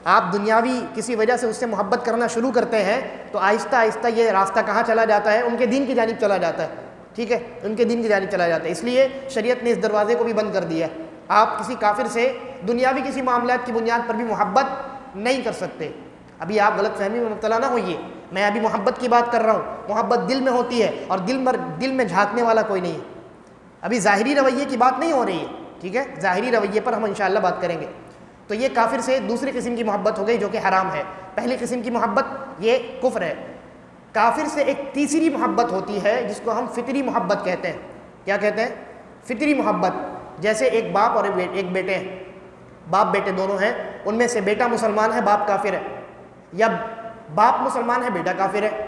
Speaker 1: آپ دنیاوی کسی وجہ سے اس سے محبت کرنا شروع کرتے ہیں تو آہستہ آہستہ یہ راستہ کہاں چلا جاتا ہے؟ ان کے دین کی جانب چلا جاتا ہے، ٹھیک ہے؟ ان کے دین کی جانب چلا جاتا ہے۔ اس لیے شریعت نے اس دروازے کو بھی بند کر دیا ہے۔ آپ کسی کافر سے دنیاوی کسی معاملات کی بنیاد پر بھی محبت نہیں کر سکتے۔ ابھی آپ غلط فہمی میں مبتلا نہ ہوئیے، میں ابھی محبت کی بات کر رہا ہوں، محبت دل میں ہوتی ہے اور دل میں جھانکنے والا کوئی نہیں ہے۔ ابھی ظاہری رویے کی بات نہیں ہو رہی ہے، ٹھیک ہے؟ ظاہری رویے پر ہم انشاءاللہ بات کریں گے۔ تو یہ کافر سے دوسری قسم کی محبت ہو گئی جو کہ حرام ہے۔ پہلی قسم کی محبت یہ کفر ہے۔ کافر سے ایک تیسری محبت ہوتی ہے جس کو ہم فطری محبت کہتے ہیں۔ کیا کہتے ہیں؟ فطری محبت۔ جیسے ایک باپ اور ایک بیٹے ہیں، باپ بیٹے دونوں ہیں، ان میں سے بیٹا مسلمان ہے، باپ کافر ہے، یا باپ مسلمان ہے، بیٹا کافر ہے،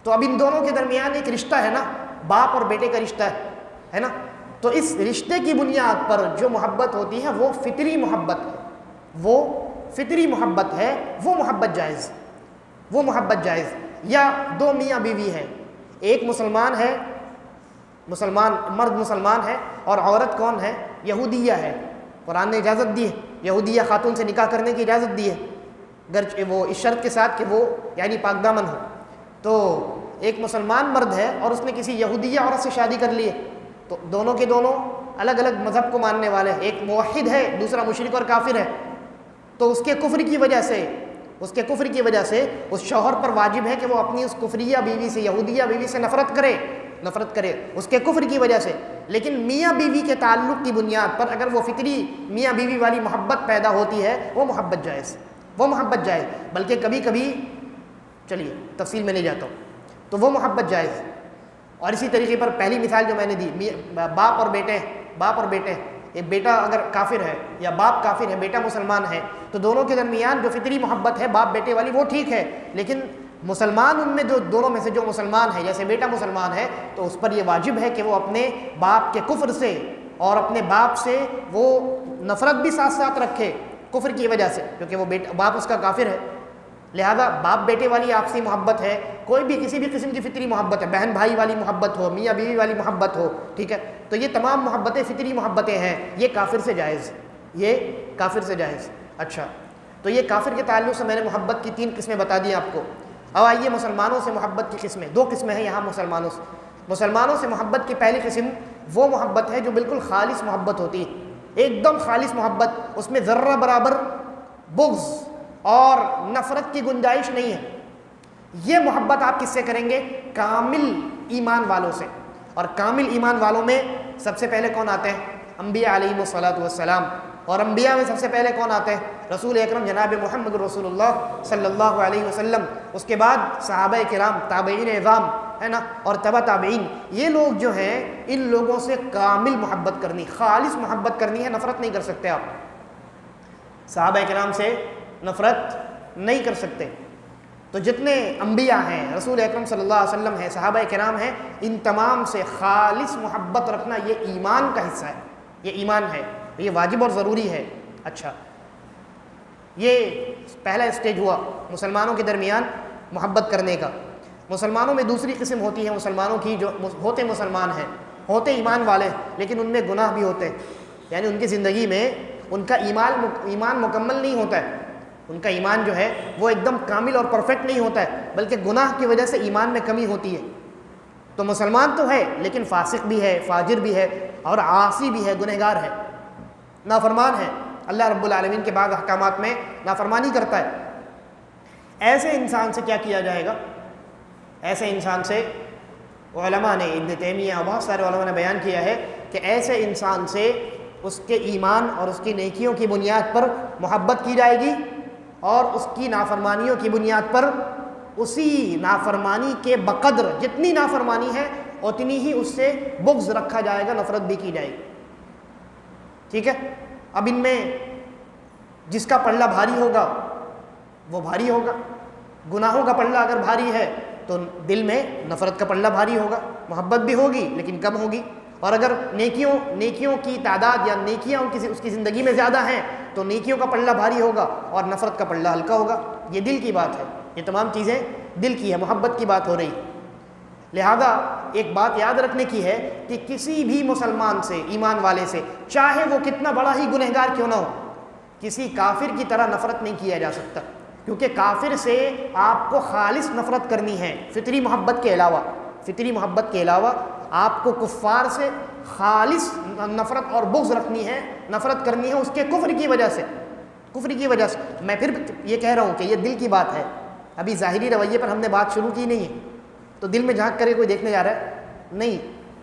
Speaker 1: تو اب ان دونوں کے درمیان ایک رشتہ ہے نا، باپ اور بیٹے کا رشتہ ہے نا، تو اس رشتے کی بنیاد پر جو محبت ہوتی ہے وہ فطری محبت ہے، وہ فطری محبت ہے، وہ محبت جائز، وہ محبت جائز۔ یا دو میاں بیوی ہیں، ایک مسلمان ہے، مرد مسلمان ہے، اور عورت کون ہے؟ یہودیہ ہے۔ قرآن نے اجازت دی ہے، یہودیہ خاتون سے نکاح کرنے کی اجازت دی ہے، گرچہ وہ اس شرط کے ساتھ کہ وہ یعنی پاک دامن ہو۔ تو ایک مسلمان مرد ہے اور اس نے کسی یہودیہ عورت سے شادی کر لی ہے، تو دونوں کے دونوں الگ الگ مذہب کو ماننے والے ہیں، ایک موحد ہے، دوسرا مشرک اور کافر ہے، تو اس کے کفر کی وجہ سے اس شوہر پر واجب ہے کہ وہ اپنی اس کفریہ بیوی سے، یہودیہ بیوی سے نفرت کرے اس کے کفر کی وجہ سے۔ لیکن میاں بیوی کے تعلق کی بنیاد پر اگر وہ فطری میاں بیوی والی محبت پیدا ہوتی ہے، وہ محبت جائز، بلکہ کبھی کبھی، چلیے تفصیل میں نہیں جاتا ہوں، تو وہ محبت جائز۔ اور اسی طریقے پر پہلی مثال جو میں نے دی، باپ اور بیٹے، ایک بیٹا اگر کافر ہے یا باپ کافر ہے، بیٹا مسلمان ہے، تو دونوں کے درمیان جو فطری محبت ہے باپ بیٹے والی وہ ٹھیک ہے، لیکن مسلمان ان میں جو دونوں میں سے جو مسلمان ہے، جیسے بیٹا مسلمان ہے تو اس پر یہ واجب ہے کہ وہ اپنے باپ کے کفر سے اور اپنے باپ سے وہ نفرت بھی ساتھ ساتھ رکھے، کفر کی وجہ سے، کیونکہ وہ باپ اس کا کافر ہے، لہذا باپ بیٹے والی آپسی محبت ہے، کوئی بھی کسی بھی قسم کی فطری محبت ہے، بہن بھائی والی محبت ہو، میاں بیوی والی محبت ہو، ٹھیک ہے، تو یہ تمام محبتیں فطری محبتیں ہیں، یہ کافر سے جائز، یہ کافر سے جائز۔ اچھا، تو یہ کافر کے تعلق سے میں نے محبت کی 3 قسمیں بتا دی آپ کو۔ اب آئیے مسلمانوں سے محبت کی قسمیں، 2 قسمیں ہیں یہاں مسلمانوں سے۔ مسلمانوں سے محبت کی پہلی قسم وہ محبت ہے جو بالکل خالص محبت ہوتی ہے، ایک دم خالص محبت، اس میں ذرہ برابر بغض اور نفرت کی گنجائش نہیں ہے۔ یہ محبت آپ کس سے کریں گے؟ کامل ایمان والوں سے۔ اور کامل ایمان والوں میں سب سے پہلے کون آتے ہیں؟ انبیاء علیہم الصلاۃ والسلام۔ اور انبیاء میں سب سے پہلے کون آتے ہیں؟ رسول اکرم جناب محمد رسول اللہ صلی اللہ علیہ وسلم، اس کے بعد صحابہ کرام، تابعین اعظام، ہے نا، اور تبع تابعین۔ یہ لوگ جو ہیں، ان لوگوں سے کامل محبت کرنی، خالص محبت کرنی ہے، نفرت نہیں کر سکتے آپ، صحابہ کرام سے نفرت نہیں کر سکتے۔ تو جتنے انبیاء ہیں، رسول اکرم صلی اللہ علیہ وسلم ہیں، صحابہ کرام ہیں، ان تمام سے خالص محبت رکھنا یہ ایمان کا حصہ ہے، یہ ایمان ہے، یہ واجب اور ضروری ہے۔ اچھا، یہ پہلا اسٹیج ہوا مسلمانوں کے درمیان محبت کرنے کا۔ مسلمانوں میں دوسری قسم ہوتی ہے مسلمانوں کی، جو ہوتے مسلمان ہیں، ہوتے ایمان والے، لیکن ان میں گناہ بھی ہوتے ہیں، یعنی ان کی زندگی میں ان کا ایمان مکمل نہیں ہوتا ہے، ان کا ایمان جو ہے وہ ایک دم کامل اور پرفیکٹ نہیں ہوتا ہے، بلکہ گناہ کی وجہ سے ایمان میں کمی ہوتی ہے۔ تو مسلمان تو ہے لیکن فاسق بھی ہے، فاجر بھی ہے، اور عاصی بھی ہے، گنہگار ہے، نافرمان ہے، اللہ رب العالمین کے بعض احکامات میں نافرمانی کرتا ہے۔ ایسے انسان سے کیا کیا جائے گا؟ ایسے انسان سے علماء نے، ابن تیمیہ اور بہت سارے علماء نے بیان کیا ہے کہ ایسے انسان سے اس کے ایمان اور اس کی نیکیوں کی بنیاد پر محبت کی جائے گی، اور اس کی نافرمانیوں کی بنیاد پر اسی نافرمانی کے بقدر، جتنی نافرمانی ہے اتنی ہی اس سے بغض رکھا جائے گا، نفرت بھی کی جائے گی، ٹھیک ہے۔ اب ان میں جس کا پلڑا بھاری ہوگا وہ بھاری ہوگا، گناہوں کا پلڑا اگر بھاری ہے تو دل میں نفرت کا پلڑا بھاری ہوگا، محبت بھی ہوگی لیکن کم ہوگی، اور اگر نیکیوں کی تعداد یا نیکیاں اس کی زندگی میں زیادہ ہیں تو نیکیوں کا پلڑا بھاری ہوگا اور نفرت کا پلڑا ہلکا ہوگا۔ یہ دل کی بات ہے، یہ تمام چیزیں دل کی ہے، محبت کی بات ہو رہی۔ لہذا ایک بات یاد رکھنے کی ہے کہ کسی بھی مسلمان سے، ایمان والے سے، چاہے وہ کتنا بڑا ہی گنہگار کیوں نہ ہو، کسی کافر کی طرح نفرت نہیں کیا جا سکتا، کیونکہ کافر سے آپ کو خالص نفرت کرنی ہے، فطری محبت کے علاوہ آپ کو کفار سے خالص نفرت اور بغض رکھنی ہے، نفرت کرنی ہے اس کے کفر کی وجہ سے۔ میں پھر یہ کہہ رہا ہوں کہ یہ دل کی بات ہے، ابھی ظاہری رویے پر ہم نے بات شروع کی نہیں ہے، تو دل میں جھانک کرے کوئی دیکھنے جا رہا ہے نہیں،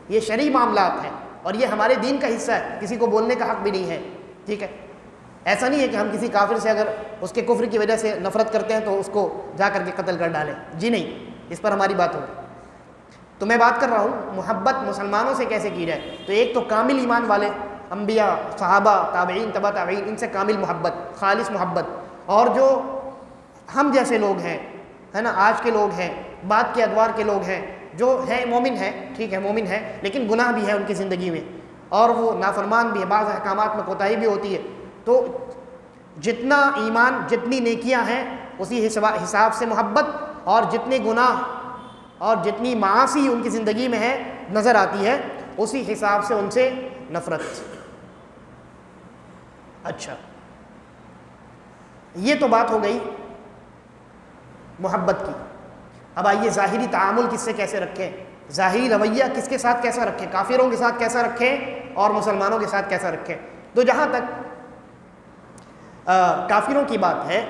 Speaker 1: یہ شرعی معاملات ہیں اور یہ ہمارے دین کا حصہ ہے، کسی کو بولنے کا حق بھی نہیں ہے، ٹھیک ہے۔ ایسا نہیں ہے کہ ہم کسی کافر سے اگر اس کے کفر کی وجہ سے نفرت کرتے ہیں تو اس کو جا کر کے قتل کر ڈالیں، جی نہیں، اس پر ہماری بات ہوگی۔ تو میں بات کر رہا ہوں محبت مسلمانوں سے کیسے کی جائے۔ تو ایک تو کامل ایمان والے، انبیاء، صحابہ، تابعین، تبع تابعین، ان سے کامل محبت، خالص محبت۔ اور جو ہم جیسے لوگ ہیں، ہے نا، آج کے لوگ ہیں، بعد کے ادوار کے لوگ ہیں، جو ہیں مومن ہیں، ٹھیک ہے، مومن ہیں لیکن گناہ بھی ہے ان کی زندگی میں، اور وہ نافرمان بھی ہے، بعض احکامات میں کوتاہی بھی ہوتی ہے، تو جتنا ایمان، جتنی نیکیاں ہیں اسی حساب سے محبت، اور جتنے گناہ اور جتنی معاصی ان کی زندگی میں ہے نظر آتی ہے اسی حساب سے ان سے نفرت۔ اچھا، یہ تو بات ہو گئی محبت کی۔ اب آئیے ظاہری تعامل کس سے کیسے رکھیں، ظاہری رویہ کس کے ساتھ کیسا رکھیں، کافروں کے ساتھ کیسا رکھیں اور مسلمانوں کے ساتھ کیسا رکھیں۔ تو جہاں تک کافروں کی بات ہے،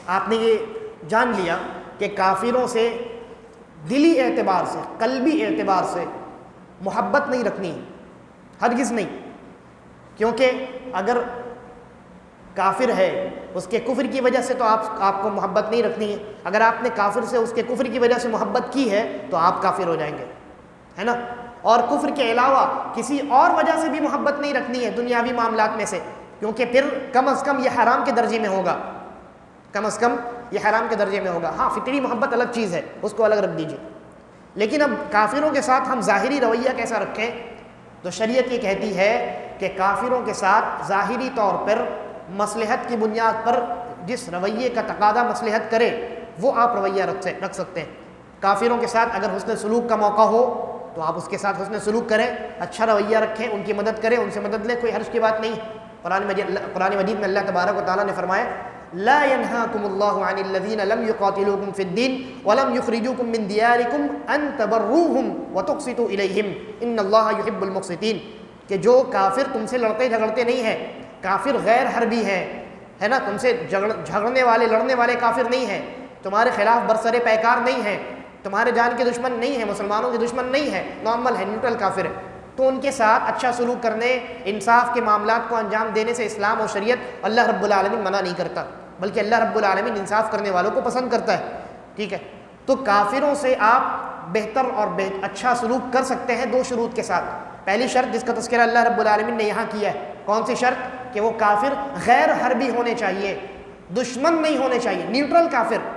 Speaker 1: آپ نے یہ جان لیا کہ کافروں سے دلی اعتبار سے، قلبی اعتبار سے محبت نہیں رکھنی، ہرگز نہیں، کیونکہ اگر کافر ہے اس کے کفر کی وجہ سے تو آپ کو محبت نہیں رکھنی ہے، اگر آپ نے کافر سے اس کے کفر کی وجہ سے محبت کی ہے تو آپ کافر ہو جائیں گے، ہے نا۔ اور کفر کے علاوہ کسی اور وجہ سے بھی محبت نہیں رکھنی ہے دنیاوی معاملات میں سے، کیونکہ پھر کم از کم یہ حرام کے درجے میں ہوگا، ہاں فطری محبت الگ چیز ہے، اس کو الگ رکھ دیجیے۔ لیکن اب کافروں کے ساتھ ہم ظاہری رویہ کیسا رکھیں، تو شریعت یہ کہتی ہے کہ کافروں کے ساتھ ظاہری طور پر مصلحت کی بنیاد پر جس رویے کا تقاضا مصلحت کرے وہ آپ رویہ رکھ سکتے ہیں۔ کافروں کے ساتھ اگر حسن سلوک کا موقع ہو تو آپ اس کے ساتھ حسن سلوک کریں، اچھا رویہ رکھیں، ان کی مدد کریں، ان سے مدد لیں، کوئی حرج کی بات نہیں۔ قرآن مجید میں اللہ تبارک و تعالیٰ نے فرمایا لا ينهاكم الله عن الذين لم يقاتلوكم في الدين ولم يخرجوكم من دياركم ان تبروهم وتقسطوا اليهم ان الله يحب المقسطين، کہ جو کافر تم سے لڑتے جھگڑتے نہیں ہیں، کافر غیر حربی ہیں، ہے نا، تم سے جھگڑنے والے لڑنے والے کافر نہیں ہیں، تمہارے خلاف برسر پیکار نہیں ہیں، تمہارے جان کے دشمن نہیں ہیں، مسلمانوں کے دشمن نہیں ہیں، نارمل ہے، نیوٹرل کافر ہے، تو ان کے ساتھ اچھا سلوک کرنے، انصاف کے معاملات کو انجام دینے سے اسلام اور شریعت اللہ رب العالمین منع نہیں کرتا، بلکہ اللہ رب العالمین انصاف کرنے والوں کو پسند کرتا ہے، ٹھیک ہے۔ تو کافروں سے آپ بہتر اور اچھا سلوک کر سکتے ہیں دو شروط کے ساتھ۔ پہلی شرط جس کا تذکرہ اللہ رب العالمین نے یہاں کیا ہے، کون سی شرط؟ کہ وہ کافر غیر حربی ہونے چاہیے، دشمن نہیں ہونے چاہیے، نیوٹرل کافر۔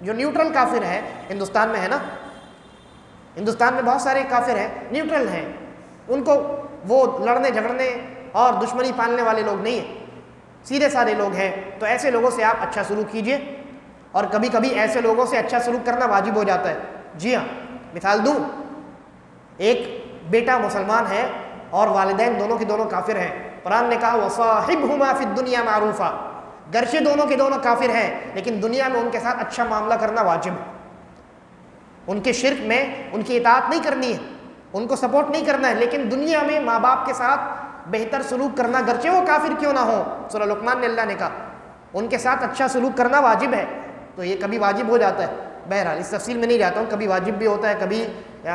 Speaker 1: جو نیوٹرل کافر ہے ہندوستان میں ہے نا، ہندوستان میں بہت سارے کافر ہیں نیوٹرل ہیں، ان کو وہ لڑنے جھگڑنے اور دشمنی پالنے والے لوگ نہیں ہیں، سیدھے سادے لوگ ہیں، تو ایسے لوگوں سے آپ اچھا سلوک کیجئے، اور کبھی کبھی ایسے لوگوں سے اچھا سلوک کرنا واجب ہو جاتا ہے۔ جی ہاں، مثال دوں، ایک بیٹا مسلمان ہے اور والدین دونوں کے دونوں کافر ہیں، قرآن نے کہا وَصَاحِبْهُمَا فِي الدُّنْيَا مَعْرُوفًا، گرچہ دونوں کے دونوں کافر ہیں لیکن دنیا میں ان کے ساتھ اچھا معاملہ کرنا واجب ہے، ان کے شرک میں ان کی اطاعت نہیں کرنی ہے، ان کو سپورٹ نہیں کرنا ہے، لیکن دنیا میں ماں باپ کے ساتھ بہتر سلوک کرنا، گرچہ وہ کافر کیوں نہ ہو۔ سورہ لقمان میں اللہ نے کہا ان کے ساتھ اچھا سلوک کرنا واجب ہے، تو یہ کبھی واجب ہو جاتا ہے، بہرحال اس تفصیل میں نہیں جاتا ہوں، کبھی واجب بھی ہوتا ہے، کبھی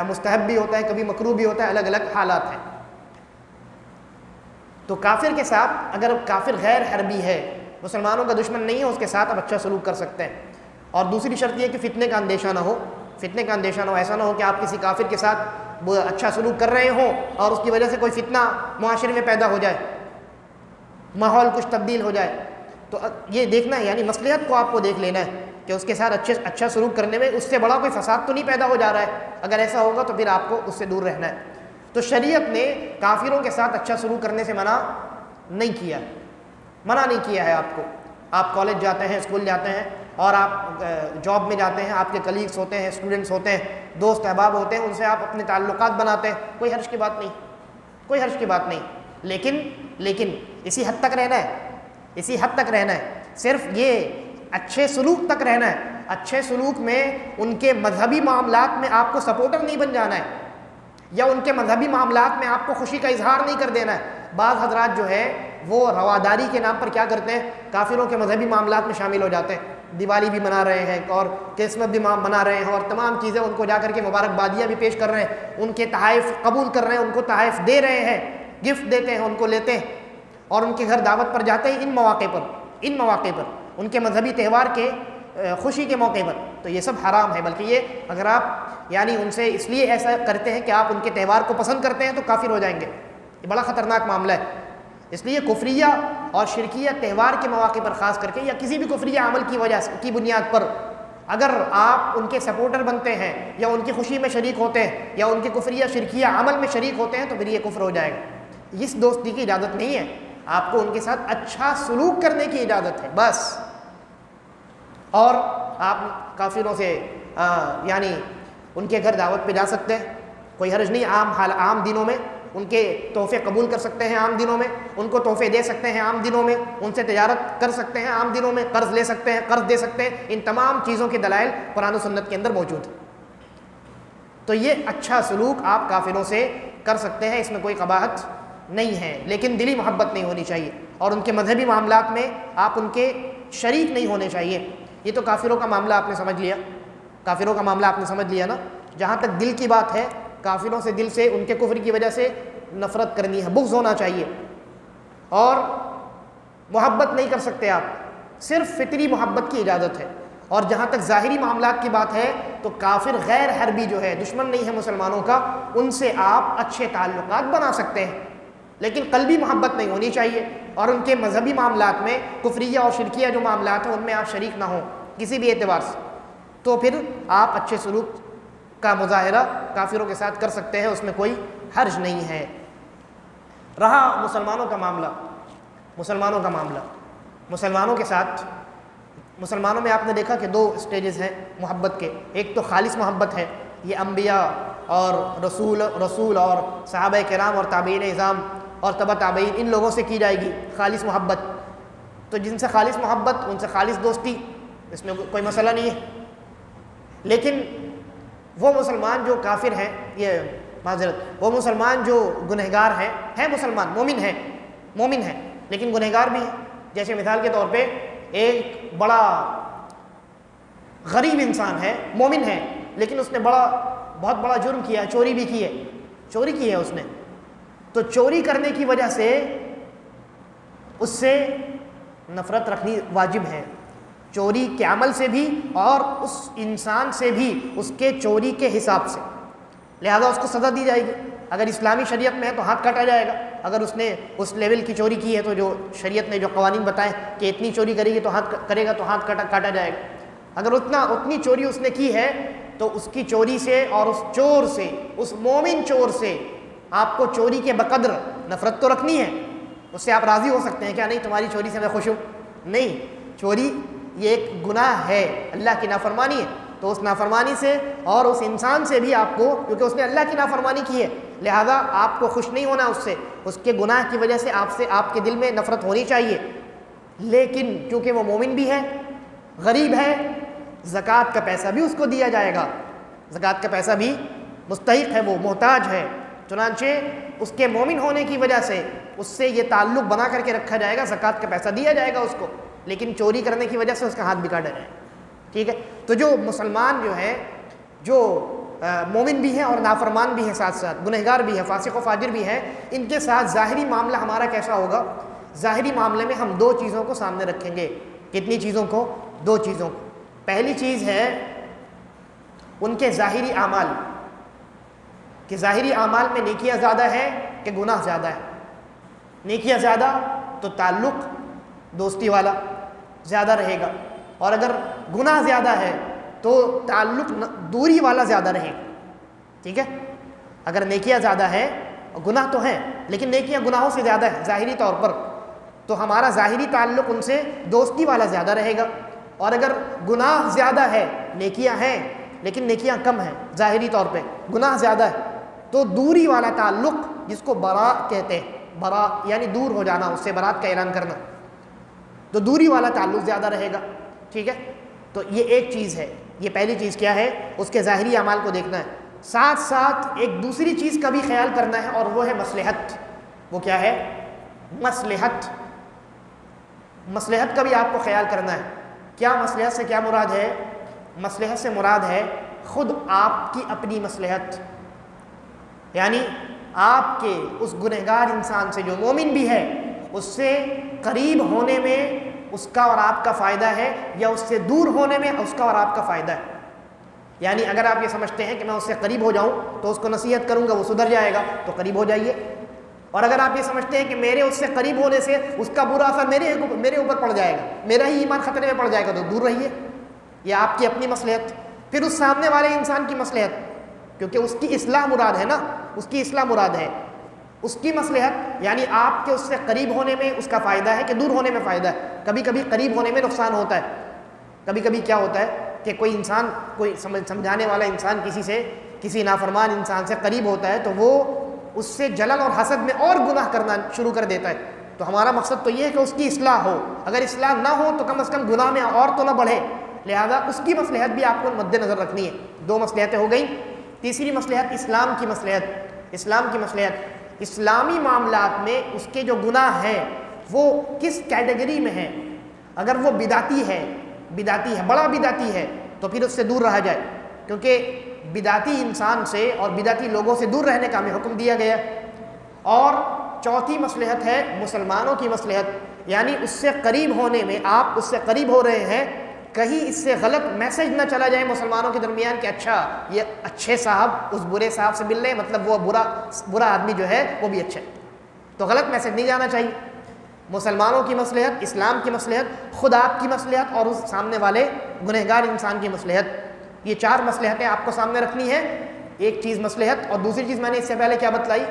Speaker 1: مستحب بھی ہوتا ہے، کبھی مکروہ بھی ہوتا ہے، الگ الگ حالات ہیں۔ تو کافر کے ساتھ اگر کافر غیر حربی ہے، مسلمانوں کا دشمن نہیں ہے، اس کے ساتھ آپ اچھا سلوک کر سکتے ہیں۔ اور دوسری شرط یہ کہ فتنے کا اندیشہ نہ ہو، فتنے کا اندیشہ نہ ہو، ایسا نہ ہو کہ آپ کسی کافر کے ساتھ وہ اچھا سلوک کر رہے ہوں اور اس کی وجہ سے کوئی فتنہ معاشرے میں پیدا ہو جائے، ماحول کچھ تبدیل ہو جائے، تو یہ دیکھنا ہے، یعنی مصلحت کو آپ کو دیکھ لینا ہے کہ اس کے ساتھ اچھا سلوک کرنے میں اس سے بڑا کوئی فساد تو نہیں پیدا ہو جا رہا ہے، اگر ایسا ہوگا تو پھر آپ کو اس سے دور رہنا ہے۔ تو شریعت نے کافروں کے ساتھ اچھا سلوک کرنے سے منع نہیں کیا ہے آپ کو۔ آپ کالج جاتے ہیں، اسکول جاتے ہیں، اور آپ جاب میں جاتے ہیں، آپ کے کلیگس ہوتے ہیں، اسٹوڈنٹس ہوتے ہیں، دوست احباب ہوتے ہیں، ان سے آپ اپنے تعلقات بناتے ہیں، کوئی حرج کی بات نہیں، کوئی حرج کی بات نہیں، لیکن اسی حد تک رہنا ہے، اسی حد تک رہنا ہے، صرف یہ اچھے سلوک تک رہنا ہے۔ اچھے سلوک میں ان کے مذہبی معاملات میں آپ کو سپورٹر نہیں بن جانا ہے، یا ان کے مذہبی معاملات میں آپ کو خوشی کا اظہار نہیں کر دینا ہے۔ بعض حضرات جو ہے وہ رواداری کے نام پر کیا کرتے ہیں، کافروں کے مذہبی معاملات میں شامل ہو جاتے ہیں، دیوالی بھی منا رہے ہیں اور کرسمس بھی منا رہے ہیں، اور تمام چیزیں ان کو جا کر کے مبارکبادیاں بھی پیش کر رہے ہیں، ان کے تحائف قبول کر رہے ہیں، ان کو تحائف دے رہے ہیں، گفٹ دیتے ہیں، ان کو لیتے ہیں اور ان کے گھر دعوت پر جاتے ہیں، ان مواقع پر ان کے مذہبی تہوار کے خوشی کے موقع پر، تو یہ سب حرام ہے۔ بلکہ یہ اگر آپ یعنی ان سے اس لیے ایسا کرتے ہیں کہ آپ ان کے تہوار کو پسند کرتے ہیں تو کافر ہو جائیں گے، یہ بڑا خطرناک معاملہ ہے۔ اس لیے کفریہ اور شرکیہ تہوار کے مواقع پر خاص کر کے، یا کسی بھی کفریہ عمل کی بنیاد پر اگر آپ ان کے سپورٹر بنتے ہیں یا ان کی خوشی میں شریک ہوتے ہیں یا ان کے کفریہ شرکیہ عمل میں شریک ہوتے ہیں تو پھر یہ کفر ہو جائے گا۔ اس دوستی کی اجازت نہیں ہے، آپ کو ان کے ساتھ اچھا سلوک کرنے کی اجازت ہے بس۔ اور آپ کافروں سے یعنی ان کے گھر دعوت پہ جا سکتے ہیں، کوئی حرج نہیں، عام دنوں میں ان کے تحفے قبول کر سکتے ہیں، عام دنوں میں ان کو تحفے دے سکتے ہیں، عام دنوں میں ان سے تجارت کر سکتے ہیں، عام دنوں میں قرض لے سکتے ہیں، قرض دے سکتے ہیں، ان تمام چیزوں کے دلائل قرآن و سنت کے اندر موجود ہیں۔ تو یہ اچھا سلوک آپ کافروں سے کر سکتے ہیں، اس میں کوئی قباحت نہیں ہے، لیکن دلی محبت نہیں ہونی چاہیے، اور ان کے مذہبی معاملات میں آپ ان کے شریک نہیں ہونے چاہیے۔ یہ تو کافروں کا معاملہ آپ نے سمجھ لیا، کافروں کا معاملہ آپ نے سمجھ لیا نا۔ جہاں تک دل کی بات ہے، کافروں سے دل سے ان کے کفر کی وجہ سے نفرت کرنی ہے، بغض ہونا چاہیے، اور محبت نہیں کر سکتے آپ، صرف فطری محبت کی اجازت ہے۔ اور جہاں تک ظاہری معاملات کی بات ہے تو کافر غیر حربی جو ہے، دشمن نہیں ہے مسلمانوں کا، ان سے آپ اچھے تعلقات بنا سکتے ہیں، لیکن قلبی محبت نہیں ہونی چاہیے، اور ان کے مذہبی معاملات میں کفریہ اور شرکیہ جو معاملات ہیں ان میں آپ شریک نہ ہوں کسی بھی اعتبار سے، تو پھر آپ اچھے سلوک کا مظاہرہ کافروں کے ساتھ کر سکتے ہیں، اس میں کوئی حرج نہیں ہے۔ رہا مسلمانوں کا معاملہ، مسلمانوں کے ساتھ، مسلمانوں میں آپ نے دیکھا کہ دو سٹیجز ہیں محبت کے. ایک تو خالص محبت ہے، یہ انبیاء اور رسول اور صحابہ کرام اور تابعین اعظام اور تبع تابعین، ان لوگوں سے کی جائے گی خالص محبت. تو جن سے خالص محبت ان سے خالص دوستی، اس میں کوئی مسئلہ نہیں ہے. لیکن وہ مسلمان جو کافر ہیں، یہ معذرت، وہ مسلمان جو گنہگار ہیں مسلمان، مومن ہیں لیکن گنہگار بھی ہیں. جیسے مثال کے طور پہ ایک بڑا غریب انسان ہے، مومن ہے، لیکن اس نے بہت بڑا جرم کیا، چوری بھی کی ہے اس نے. تو چوری کرنے کی وجہ سے اس سے نفرت رکھنی واجب ہے، چوری کے عمل سے بھی اور اس انسان سے بھی، اس کے چوری کے حساب سے. لہذا اس کو سزا دی جائے گی. اگر اسلامی شریعت میں ہے تو ہاتھ کاٹا جائے گا. اگر اس نے اس لیول کی چوری کی ہے تو جو شریعت نے جو قوانین بتائے کہ اتنی چوری کرے گا تو ہاتھ کاٹا جائے گا. اگر اتنی چوری اس نے کی ہے تو اس کی چوری سے اور اس چور سے، اس مومن چور سے آپ کو چوری کے بقدر نفرت تو رکھنی ہے. اس سے آپ راضی ہو سکتے ہیں کیا نہیں تمہاری چوری سے میں خوش ہوں؟ نہیں، چوری یہ ایک گناہ ہے، اللہ کی نافرمانی ہے. تو اس نافرمانی سے اور اس انسان سے بھی آپ کو، کیونکہ اس نے اللہ کی نافرمانی کی ہے، لہذا آپ کو خوش نہیں ہونا اس سے، اس کے گناہ کی وجہ سے آپ کے دل میں نفرت ہونی چاہیے. لیکن کیونکہ وہ مومن بھی ہے، غریب ہے، زکوٰۃ کا پیسہ بھی اس کو دیا جائے گا، زکوٰۃ کا پیسہ بھی مستحق ہے، وہ محتاج ہے. چنانچہ اس کے مومن ہونے کی وجہ سے اس سے یہ تعلق بنا کر کے رکھا جائے گا، زکوٰۃ کا پیسہ دیا جائے گا اس کو، لیکن چوری کرنے کی وجہ سے اس کا ہاتھ بھی کاٹا جائے گا. ٹھیک ہے. تو جو مسلمان جو ہیں، جو مومن بھی ہیں اور نافرمان بھی ہیں، ساتھ ساتھ گنہگار بھی ہیں، فاسق و فاجر بھی ہیں، ان کے ساتھ ظاہری معاملہ ہمارا کیسا ہوگا؟ ظاہری معاملے میں ہم دو چیزوں کو سامنے رکھیں گے. کتنی چیزوں کو؟ دو چیزوں کو. پہلی چیز ہے ان کے ظاہری اعمال، کہ ظاہری اعمال میں نیکیاں زیادہ ہے کہ گناہ زیادہ ہے. نیکیاں زیادہ تو تعلق دوستی والا زیادہ رہے گا، اور اگر گناہ زیادہ ہے تو تعلق دوری والا زیادہ رہے گا. ٹھیک ہے. اگر نیکیاں زیادہ ہے، گناہ تو ہیں لیکن نیکیاں گناہوں سے زیادہ ہے ظاہری طور پر، تو ہمارا ظاہری تعلق ان سے دوستی والا زیادہ رہے گا. اور اگر گناہ زیادہ ہے، نیکیاں ہیں لیکن نیکیاں کم ہیں ظاہری طور پہ، گناہ زیادہ ہے، تو دوری والا تعلق، جس کو برا کہتے ہیں، برا یعنی دور ہو جانا، اس سے برات کا اعلان کرنا، تو دوری والا تعلق زیادہ رہے گا. ٹھیک ہے. تو یہ ایک چیز ہے. یہ پہلی چیز کیا ہے؟ اس کے ظاہری اعمال کو دیکھنا ہے. ساتھ ساتھ ایک دوسری چیز کا بھی خیال کرنا ہے، اور وہ ہے مصلحت. وہ کیا ہے؟ مصلحت. مصلحت کا بھی آپ کو خیال کرنا ہے. کیا مصلحت سے کیا مراد ہے؟ مصلحت سے مراد ہے خود آپ کی اپنی مصلحت، یعنی آپ کے اس گنہگار انسان سے جو مومن بھی ہے، اس سے قریب ہونے میں اس کا اور آپ کا فائدہ ہے، یا اس سے دور ہونے میں اس کا اور آپ کا فائدہ ہے. یعنی اگر آپ یہ سمجھتے ہیں کہ میں اس سے قریب ہو جاؤں تو اس کو نصیحت کروں گا، وہ سدھر جائے گا، تو قریب ہو جائیے. اور اگر آپ یہ سمجھتے ہیں کہ میرے اس سے قریب ہونے سے اس کا برا اثر میرے اوپر پڑ جائے گا، میرا ہی ایمان خطرے میں پڑ جائے گا، تو دور رہیے. یہ آپ کی اپنی مصلحت. پھر اس سامنے والے انسان کی مصلحت، کیونکہ اس کی اصلاح مراد ہے نا، اس کی اصلاح مراد ہے. اس کی مصلحت یعنی آپ کے اس سے قریب ہونے میں اس کا فائدہ ہے کہ دور ہونے میں فائدہ ہے. کبھی کبھی قریب ہونے میں نقصان ہوتا ہے. کبھی کبھی کیا ہوتا ہے کہ کوئی انسان، کوئی سمجھانے والا انسان کسی نافرمان انسان سے قریب ہوتا ہے، تو وہ اس سے جلن اور حسد میں اور گناہ کرنا شروع کر دیتا ہے. تو ہمارا مقصد تو یہ ہے کہ اس کی اصلاح ہو. اگر اصلاح نہ ہو تو کم از کم گناہ میں اور تو نہ بڑھے. لہذا اس کی مصلحت بھی آپ کو مد نظر رکھنی ہے. دو مصلحتیں ہو گئیں. تیسری مصلحت اسلام کی مصلحت. اسلام کی مصلحت، اسلامی معاملات میں اس کے جو گناہ ہیں وہ کس کیٹیگری میں ہیں. اگر وہ بدعتی ہے، بڑا بدعتی ہے، تو پھر اس سے دور رہا جائے، کیونکہ بدعتی انسان سے اور بدعتی لوگوں سے دور رہنے کا ہمیں حکم دیا گیا. اور چوتھی مصلحت ہے مسلمانوں کی مصلحت، یعنی اس سے قریب ہونے میں، آپ اس سے قریب ہو رہے ہیں، کہیں اس سے غلط میسج نہ چلا جائے مسلمانوں کے درمیان کہ اچھا یہ اچھے صاحب اس برے صاحب سے مل رہے ہیں، مطلب وہ برا آدمی جو ہے وہ بھی اچھا ہے. تو غلط میسج نہیں جانا چاہیے. مسلمانوں کی مصلحت، اسلام کی مصلحت، خود آپ کی مصلحت اور اس سامنے والے گنہگار انسان کی مصلحت. یہ چار مصلحتیں آپ کو سامنے رکھنی ہے. ایک چیز مصلحت، اور دوسری چیز میں نے اس سے پہلے کیا بتلائی؟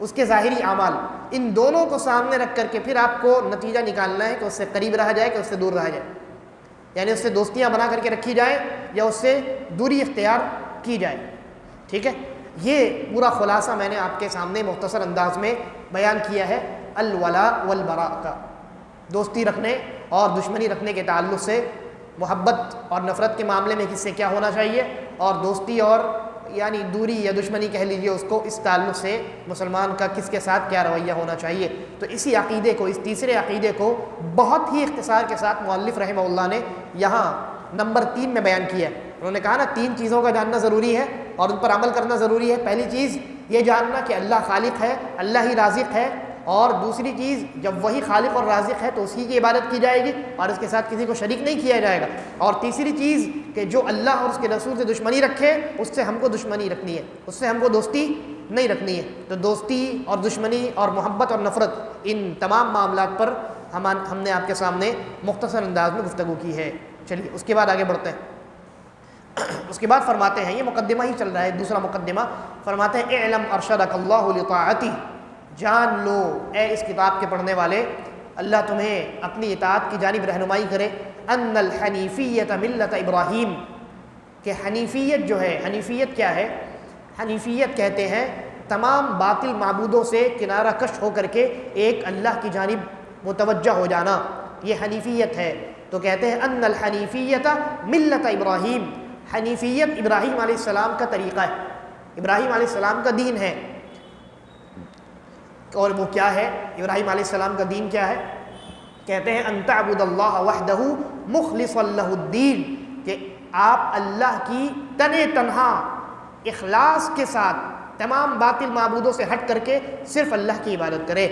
Speaker 1: اس کے ظاہری اعمال، ان دونوں کو سامنے رکھ کر کے پھر آپ کو نتیجہ نکالنا ہے کہ اس سے قریب رہا جائے کہ اس سے دور رہا جائے، یعنی اس سے دوستیاں بنا کر کے رکھی جائے یا اس سے دوری اختیار کی جائے. ٹھیک ہے، یہ پورا خلاصہ میں نے آپ کے سامنے مختصر انداز میں بیان کیا ہے الولاء والبراء کا. دوستی رکھنے اور دشمنی رکھنے کے تعلق سے، محبت اور نفرت کے معاملے میں کس سے کیا ہونا چاہیے، اور دوستی اور یعنی دوری یا دشمنی کہہ لیجیے اس کو، اس تعلق سے مسلمان کا کس کے ساتھ کیا رویہ ہونا چاہیے. تو اسی عقیدے کو، اس تیسرے عقیدے کو بہت ہی اختصار کے ساتھ مؤلف رحمہ اللہ نے یہاں نمبر 3 میں بیان کیا ہے. انہوں نے کہا نا 3 چیزوں کا جاننا ضروری ہے اور ان پر عمل کرنا ضروری ہے. پہلی چیز یہ جاننا کہ اللہ خالق ہے، اللہ ہی رازق ہے، اور دوسری چیز جب وہی خالق اور رازق ہے تو اسی کی عبادت کی جائے گی اور اس کے ساتھ کسی کو شریک نہیں کیا جائے گا. اور تیسری چیز کہ جو اللہ اور اس کے رسول سے دشمنی رکھے اس سے ہم کو دشمنی رکھنی ہے، اس سے ہم کو دوستی نہیں رکھنی ہے. تو دوستی اور دشمنی اور محبت اور نفرت، ان تمام معاملات پر ہم نے آپ کے سامنے مختصر انداز میں گفتگو کی ہے. چلیے اس کے بعد آگے بڑھتے ہیں. اس کے بعد فرماتے ہیں، یہ مقدمہ ہی چل رہا ہے، دوسرا مقدمہ فرماتے ہیں اعلم ارشدک اللہ لطاعتی، جان لو اے اس کتاب کے پڑھنے والے، اللہ تمہیں اپنی اطاعت کی جانب رہنمائی کرے، ان الحنیفیت ملت ابراہیم، کہ حنیفیت جو ہے، حنیفیت کیا ہے؟ حنیفیت کہتے ہیں تمام باطل معبودوں سے کنارہ کش ہو کر کے ایک اللہ کی جانب متوجہ ہو جانا، یہ حنیفیت ہے. تو کہتے ہیں ان الحنیفیت ملت ابراہیم، حنیفیت ابراہیم علیہ السلام کا طریقہ ہے، ابراہیم علیہ السلام کا دین ہے. اور وہ کیا ہے؟ ابراہیم علیہ السلام کا دین کیا ہے؟ کہتے ہیں ان تعبد اللہ وحدہ مخلصا لہ الدین، کہ آپ اللہ کی تنہا اخلاص کے ساتھ تمام باطل معبودوں سے ہٹ کر کے صرف اللہ کی عبادت کرے.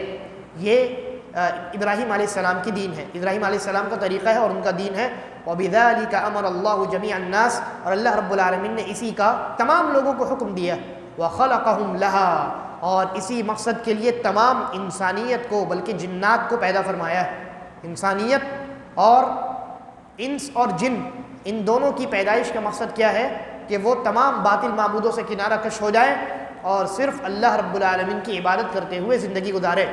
Speaker 1: یہ ابراہیم علیہ السلام کی دین ہے، ابراہیم علیہ السلام کا طریقہ ہے اور ان کا دین ہے. وَبِذَلِكَ أَمَرَ اللَّهُ جَمِيعَ النَّاسِ، اور اللہ رب العالمین نے اسی کا تمام لوگوں کو حکم دیا. وَخَلَقَهُمْ لَهَا، اور اسی مقصد کے لیے تمام انسانیت کو بلکہ جنات کو پیدا فرمایا ہے. انسانیت اور انس اور جن، ان دونوں کی پیدائش کا مقصد کیا ہے؟ کہ وہ تمام باطل معبودوں سے کنارہ کش ہو جائے اور صرف اللہ رب العالمین کی عبادت کرتے ہوئے زندگی گزارے.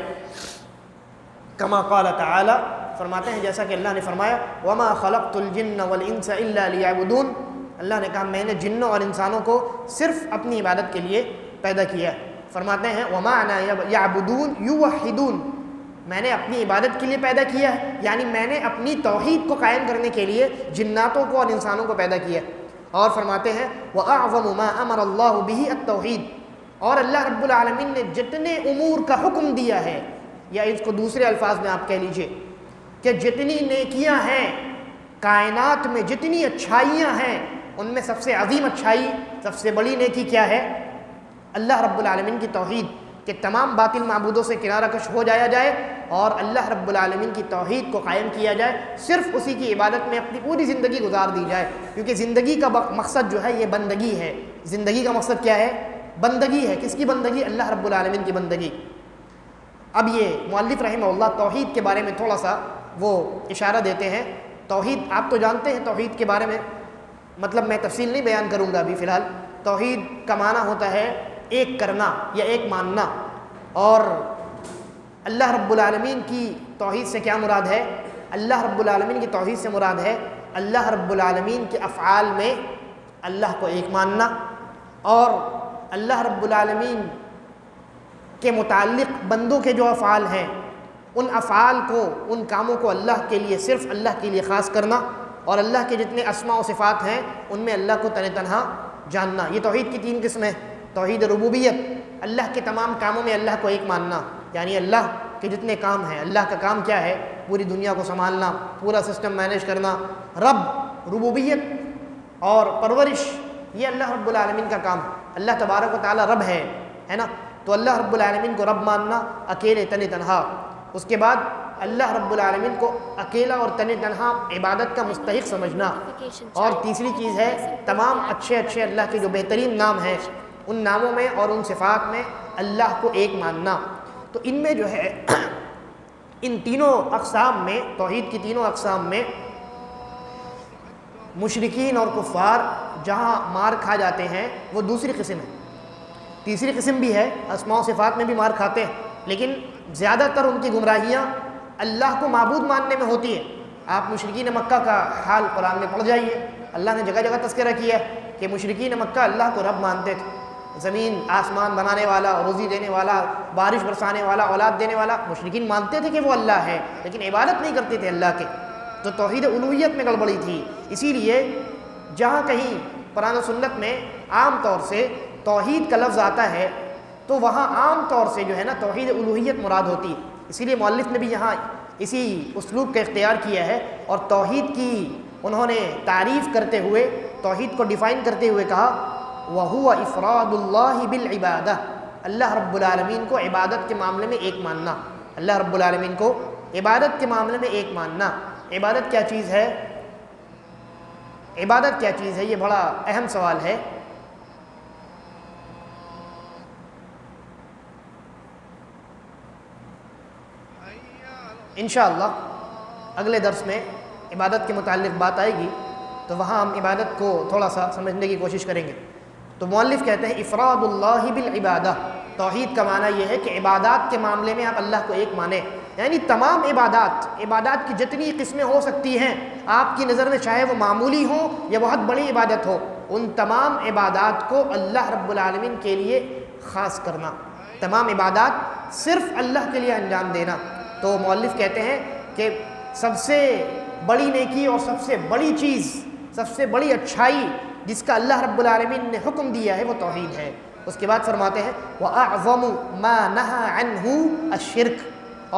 Speaker 1: کما قال تعالی، فرماتے ہیں جیسا کہ اللہ نے فرمایا وما خلقت الجن والانس الا لیعبدون، اللہ نے کہا میں نے جنوں اور انسانوں کو صرف اپنی عبادت کے لیے پیدا کیا. فرماتے ہیں ومعنى یعبدون یوحدون، میں نے اپنی عبادت کے لیے پیدا کیا ہے، یعنی میں نے اپنی توحید کو قائم کرنے کے لیے جناتوں کو اور انسانوں کو پیدا کیا. اور فرماتے ہیں وَأَعْظَمُ مَا أَمَرَ اللَّهُ بِهِ التَّوْحِيدُ، اور اللہ رب العالمین نے جتنے امور کا حکم دیا ہے، یا اس کو دوسرے الفاظ میں آپ کہہ لیجئے کہ جتنی نیکیاں ہیں کائنات میں، جتنی اچھائیاں ہیں، ان میں سب سے عظیم اچھائی، سب سے بڑی نیکی کیا ہے؟ اللہ رب العالمین کی توحید، کہ تمام باطل معبودوں سے کنارہ کش ہو جایا جائے اور اللہ رب العالمین کی توحید کو قائم کیا جائے، صرف اسی کی عبادت میں اپنی پوری زندگی گزار دی جائے. کیونکہ زندگی کا مقصد جو ہے یہ بندگی ہے. زندگی کا مقصد کیا ہے؟ بندگی ہے. کس کی بندگی؟ اللہ رب العالمین کی بندگی. اب یہ مؤلف رحمہ اللہ توحید کے بارے میں تھوڑا سا وہ اشارہ دیتے ہیں. توحید آپ تو جانتے ہیں، توحید کے بارے میں مطلب میں تفصیل نہیں بیان کروں گا ابھی فی الحال. توحید کا معنی ہوتا ہے ایک کرنا یا ایک ماننا. اور اللہ رب العالمین کی توحید سے کیا مراد ہے؟ اللہ رب العالمین کی توحید سے مراد ہے اللہ رب العالمین کے افعال میں اللہ کو ایک ماننا، اور اللہ رب العالمین کے متعلق بندوں کے جو افعال ہیں ان افعال کو، ان کاموں کو اللہ کے لیے، صرف اللہ کے لیے خاص کرنا، اور اللہ کے جتنے اسماء و صفات ہیں ان میں اللہ کو تنہا جاننا. یہ توحید کی 3 قسمیں. توحید ربوبیت، اللہ کے تمام کاموں میں اللہ کو ایک ماننا، یعنی اللہ کے جتنے کام ہیں، اللہ کا کام کیا ہے؟ پوری دنیا کو سنبھالنا، پورا سسٹم مینیج کرنا. ربوبیت اور پرورش، یہ اللہ رب العالمین کا کام. اللہ تبارک و تعالی رب ہے نا، تو اللہ رب العالمین کو رب ماننا، اکیلے تنہا. اس کے بعد اللہ رب العالمین کو اکیلا اور تنہا عبادت کا مستحق سمجھنا. اور تیسری چیز ہے تمام اچھے اللہ کے جو بہترین نام ہیں ان ناموں میں اور ان صفات میں اللہ کو ایک ماننا. تو ان میں جو ہے ان تینوں اقسام میں، توحید کی تینوں اقسام میں مشرکین اور کفار جہاں مار کھا جاتے ہیں وہ دوسری قسم ہے. تیسری قسم بھی ہے، اسماء و صفات میں بھی مار کھاتے ہیں، لیکن زیادہ تر ان کی گمراہیاں اللہ کو معبود ماننے میں ہوتی ہیں۔ آپ مشرکین مکہ کا حال قرآن میں پڑھ جائیے، اللہ نے جگہ جگہ تذکرہ کیا ہے کہ مشرکین مکہ اللہ کو رب مانتے تھے، زمین آسمان بنانے والا، روزی دینے والا، بارش برسانے والا، اولاد دینے والا، مشرکین مانتے تھے کہ وہ اللہ ہے، لیکن عبادت نہیں کرتے تھے اللہ کے، تو توحید الوہیت میں گڑبڑی تھی۔ اسی لیے جہاں کہیں قرآن و سنت میں عام طور سے توحید کا لفظ آتا ہے تو وہاں عام طور سے جو ہے نا توحید الوہیت مراد ہوتی ہے۔ اسی لیے مؤلف نے بھی یہاں اسی اسلوب کا اختیار کیا ہے اور توحید کی انہوں نے تعریف کرتے ہوئے، توحید کو ڈیفائن کرتے ہوئے کہا وَهُوَ إِفْرَادُ اللَّهِ بِالْعِبَادَةِ، اللہ رب العالمین کو عبادت کے معاملے میں ایک ماننا، اللہ رب العالمین کو عبادت کے معاملے میں ایک ماننا۔ عبادت کیا چیز ہے؟ عبادت کیا چیز ہے؟ یہ بڑا اہم سوال ہے۔ انشاءاللہ اگلے درس میں عبادت کے متعلق بات آئے گی تو وہاں ہم عبادت کو تھوڑا سا سمجھنے کی کوشش کریں گے۔ تو مؤلف کہتے ہیں افراد اللہ بالعبادہ، توحید کا معنی یہ ہے کہ عبادات کے معاملے میں آپ اللہ کو ایک مانیں، یعنی تمام عبادات کی جتنی قسمیں ہو سکتی ہیں آپ کی نظر میں، چاہے وہ معمولی ہوں یا بہت بڑی عبادت ہو، ان تمام عبادات کو اللہ رب العالمین کے لیے خاص کرنا، تمام عبادات صرف اللہ کے لیے انجام دینا۔ تو مؤلف کہتے ہیں کہ سب سے بڑی نیکی اور سب سے بڑی چیز، سب سے بڑی اچھائی جس کا اللہ رب العالمین نے حکم دیا ہے وہ توحید ہے۔ اس کے بعد فرماتے ہیں وَأَعْظَمُ مَا نَهَى عَنْهُ الشِّرْكُ،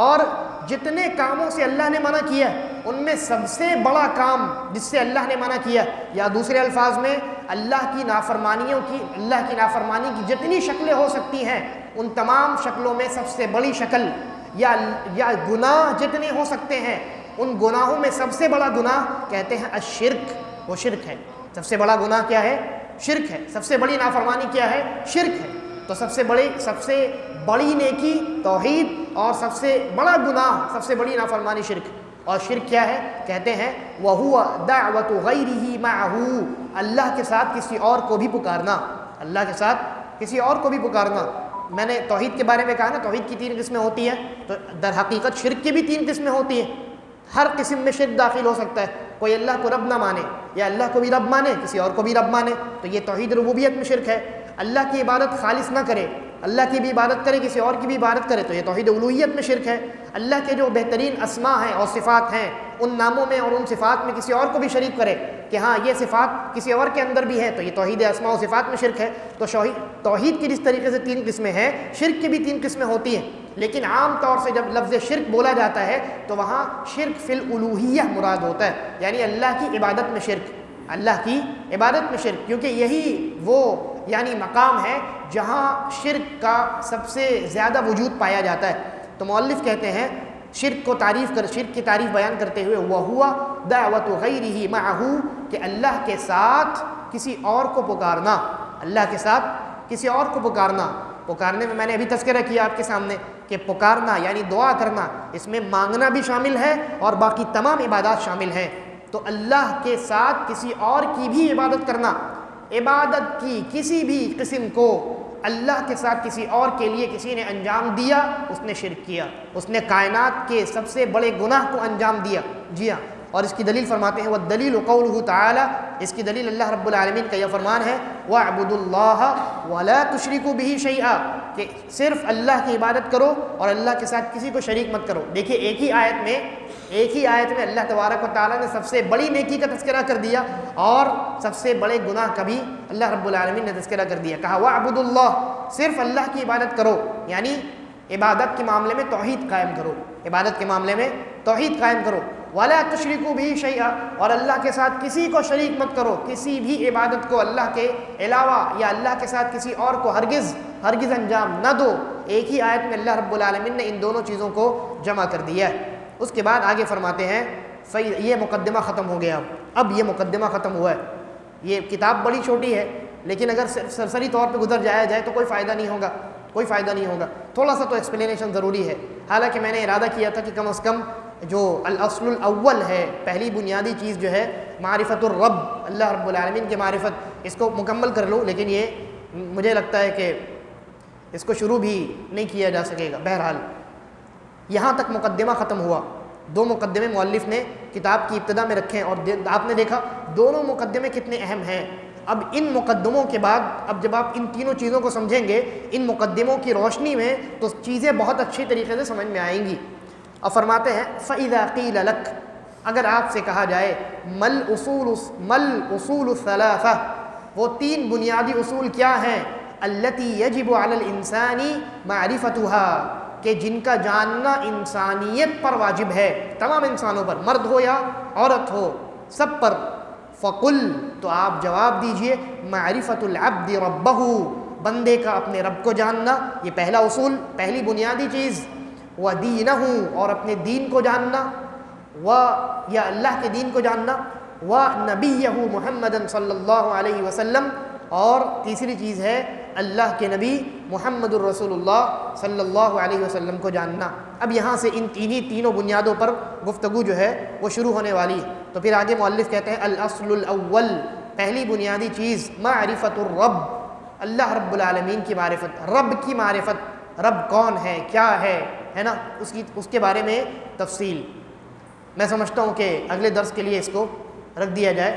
Speaker 1: اور جتنے کاموں سے اللہ نے منع کیا ان میں سب سے بڑا کام جس سے اللہ نے منع کیا، یا دوسرے الفاظ میں اللہ کی نافرمانیوں کی، اللہ کی نافرمانی کی جتنی شکلیں ہو سکتی ہیں ان تمام شکلوں میں سب سے بڑی شکل یا گناہ جتنے ہو سکتے ہیں ان گناہوں میں سب سے بڑا گناہ کہتے ہیں الشرک، وہ شرک ہے۔ سب سے بڑا گناہ کیا ہے؟ شرک ہے۔ سب سے بڑی نافرمانی کیا ہے؟ شرک ہے۔ تو سب سے بڑی نیکی توحید اور سب سے بڑا گناہ، سب سے بڑی نافرمانی شرک۔ اور شرک کیا ہے؟ کہتے ہیں وَهُوَ دَعْوَةُ غَيْرِهِ مَعَهُ، اللہ کے ساتھ کسی اور کو بھی پکارنا، اللہ کے ساتھ کسی اور کو بھی پکارنا۔ میں نے توحید کے بارے میں کہا نا توحید کی 3 قسمیں ہوتی ہیں، تو در حقیقت شرک کی بھی 3 قسمیں ہوتی ہیں۔ ہر قسم میں شرک داخل ہو سکتا ہے، کوئی اللہ کو رب نہ مانے یا اللہ کو بھی رب مانے کسی اور کو بھی رب مانے، تو یہ توحید ربوبیت میں شرک ہے۔ اللہ کی عبادت خالص نہ کرے، اللہ کی بھی عبادت کرے کسی اور کی بھی عبادت کرے تو یہ توحید الوہیت میں شرک ہے۔ اللہ کے جو بہترین اسماء ہیں اور صفات ہیں ان ناموں میں اور ان صفات میں کسی اور کو بھی شریک کرے کہ ہاں یہ صفات کسی اور کے اندر بھی ہے تو یہ توحید اسماء و صفات میں شرک ہے۔ تو توحید کی جس طریقے سے 3 قسمیں ہیں، شرک کی بھی 3 قسمیں ہوتی ہیں، لیکن عام طور سے جب لفظ شرک بولا جاتا ہے تو وہاں شرک فی الالوہیہ مراد ہوتا ہے، یعنی اللہ کی عبادت میں شرک، اللہ کی عبادت میں شرک، کیونکہ یہی وہ یعنی مقام ہے جہاں شرک کا سب سے زیادہ وجود پایا جاتا ہے۔ تو مؤلف کہتے ہیں شرک کی تعریف بیان کرتے ہوئے وَهُوَ دَعْوَةُ غَيْرِهِ مَعَهُ، کہ اللہ کے ساتھ کسی اور کو پکارنا، اللہ کے ساتھ کسی اور کو پکارنا۔ پکارنے میں نے ابھی تذکرہ کیا آپ کے سامنے کہ پکارنا یعنی دعا کرنا، اس میں مانگنا بھی شامل ہے اور باقی تمام عبادات شامل ہیں۔ تو اللہ کے ساتھ کسی اور کی بھی عبادت کرنا، عبادت کی کسی بھی قسم کو اللہ کے ساتھ کسی اور کے لیے کسی نے انجام دیا اس نے شرک کیا، اس نے کائنات کے سب سے بڑے گناہ کو انجام دیا۔ جی ہاں، اور اس کی دلیل فرماتے ہیں والدلیل قولہ تعالی، اس کی دلیل اللہ رب العالمین کا یہ فرمان ہے وَاعْبُدُوا اللَّهَ وَلَا تُشْرِكُوا بِهِ شَيْئًا، کہ صرف اللہ کی عبادت کرو اور اللہ کے ساتھ کسی کو شریک مت کرو۔ دیکھیے ایک ہی آیت میں اللہ تبارک و تعالیٰ نے سب سے بڑی نیکی کا تذکرہ کر دیا اور سب سے بڑے گناہ کا بھی اللہ رب العالمین نے تذکرہ کر دیا۔ کہا وَاعْبُدُوا اللَّهَ، صرف اللہ کی عبادت کرو، یعنی عبادت کے معاملے میں توحید قائم کرو، عبادت کے معاملے میں توحید قائم کرو۔ وَلَا تُشْرِكُوا بِهِ شَيْئًا، اور اللہ کے ساتھ کسی کو شریک مت کرو، کسی بھی عبادت کو اللہ کے علاوہ یا اللہ کے ساتھ کسی اور کو ہرگز انجام نہ دو۔ ایک ہی آیت میں اللہ رب العالمین نے ان دونوں چیزوں کو جمع کر دیا ہے۔ اس کے بعد آگے فرماتے ہیں یہ مقدمہ ختم ہو گیا، اب یہ مقدمہ ختم ہوا ہے۔ یہ کتاب بڑی چھوٹی ہے لیکن اگر سرسری طور پہ گزر جایا جائے تو کوئی فائدہ نہیں ہوگا، تھوڑا سا تو ایکسپلینیشن ضروری ہے۔ حالانکہ میں نے ارادہ کیا تھا کہ کم از کم جو الاصل الاول ہے، پہلی بنیادی چیز جو ہے معرفت الرب، اللہ رب العالمین کی معرفت، اس کو مکمل کر لوں، لیکن یہ مجھے لگتا ہے کہ اس کو شروع بھی نہیں کیا جا سکے گا۔ بہرحال یہاں تک مقدمہ ختم ہوا، 2 مقدمے مؤلف نے کتاب کی ابتدا میں رکھے ہیں، اور آپ نے دیکھا دونوں مقدمے کتنے اہم ہیں۔ اب ان مقدموں کے بعد اب جب آپ ان تینوں چیزوں کو سمجھیں گے ان مقدموں کی روشنی میں، تو چیزیں بہت اچھی طریقے سے سمجھ میں آئیں گی۔ اور فرماتے ہیں فَإِذَا قِيلَ لَكَ، اگر آپ سے کہا جائے مل اصول الثلاثہ، وہ 3 بنیادی اصول کیا ہیں، التی یجب علی الانسان معرفتها، کہ جن کا جاننا انسانیت پر واجب ہے، تمام انسانوں پر، مرد ہو یا عورت ہو، سب پر۔ فقل، تو آپ جواب دیجئے، معرفت العبد ربہ، بندے کا اپنے رب کو جاننا، یہ پہلا اصول، پہلی بنیادی چیز۔ ودینہ، اور اپنے دین کو جاننا، یا اللہ کے دین کو جاننا، ونبیہ محمد صلی اللہ علیہ وسلم، اور تیسری چیز ہے اللہ کے نبی محمد الرسول اللہ صلی اللہ علیہ وسلم کو جاننا۔ اب یہاں سے ان تینوں بنیادوں پر گفتگو جو ہے وہ شروع ہونے والی ہے۔ تو پھر آگے مؤلف کہتے ہیں الاصل الاول، پہلی بنیادی چیز معرفت الرب، اللہ رب العالمین کی معرفت، رب کی معرفت، رب کون ہے، کیا ہے نا، اس کے بارے میں تفصیل۔ میں سمجھتا ہوں کہ اگلے درس کے لیے اس کو رکھ دیا جائے،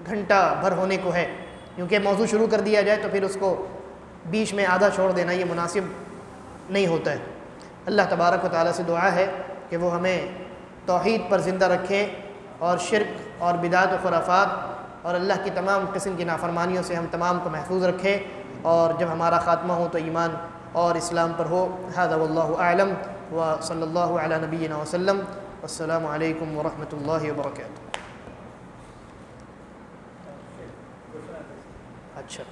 Speaker 1: گھنٹہ بھر ہونے کو ہے، کیونکہ موضوع شروع کر دیا جائے تو پھر اس کو بیچ میں آدھا چھوڑ دینا یہ مناسب نہیں ہوتا ہے۔ اللہ تبارک و تعالیٰ سے دعا ہے کہ وہ ہمیں توحید پر زندہ رکھے، اور شرک اور بدعت و خرافات اور اللہ کی تمام قسم کی نافرمانیوں سے ہم تمام کو محفوظ رکھے، اور جب ہمارا خاتمہ ہو تو ایمان اور اسلام پر ہو۔ ھذا واللہ اعلم، وصلی اللہ علی نبینا وسلم، السلام علیکم ورحمۃ اللہ وبرکاتہ۔ اچھا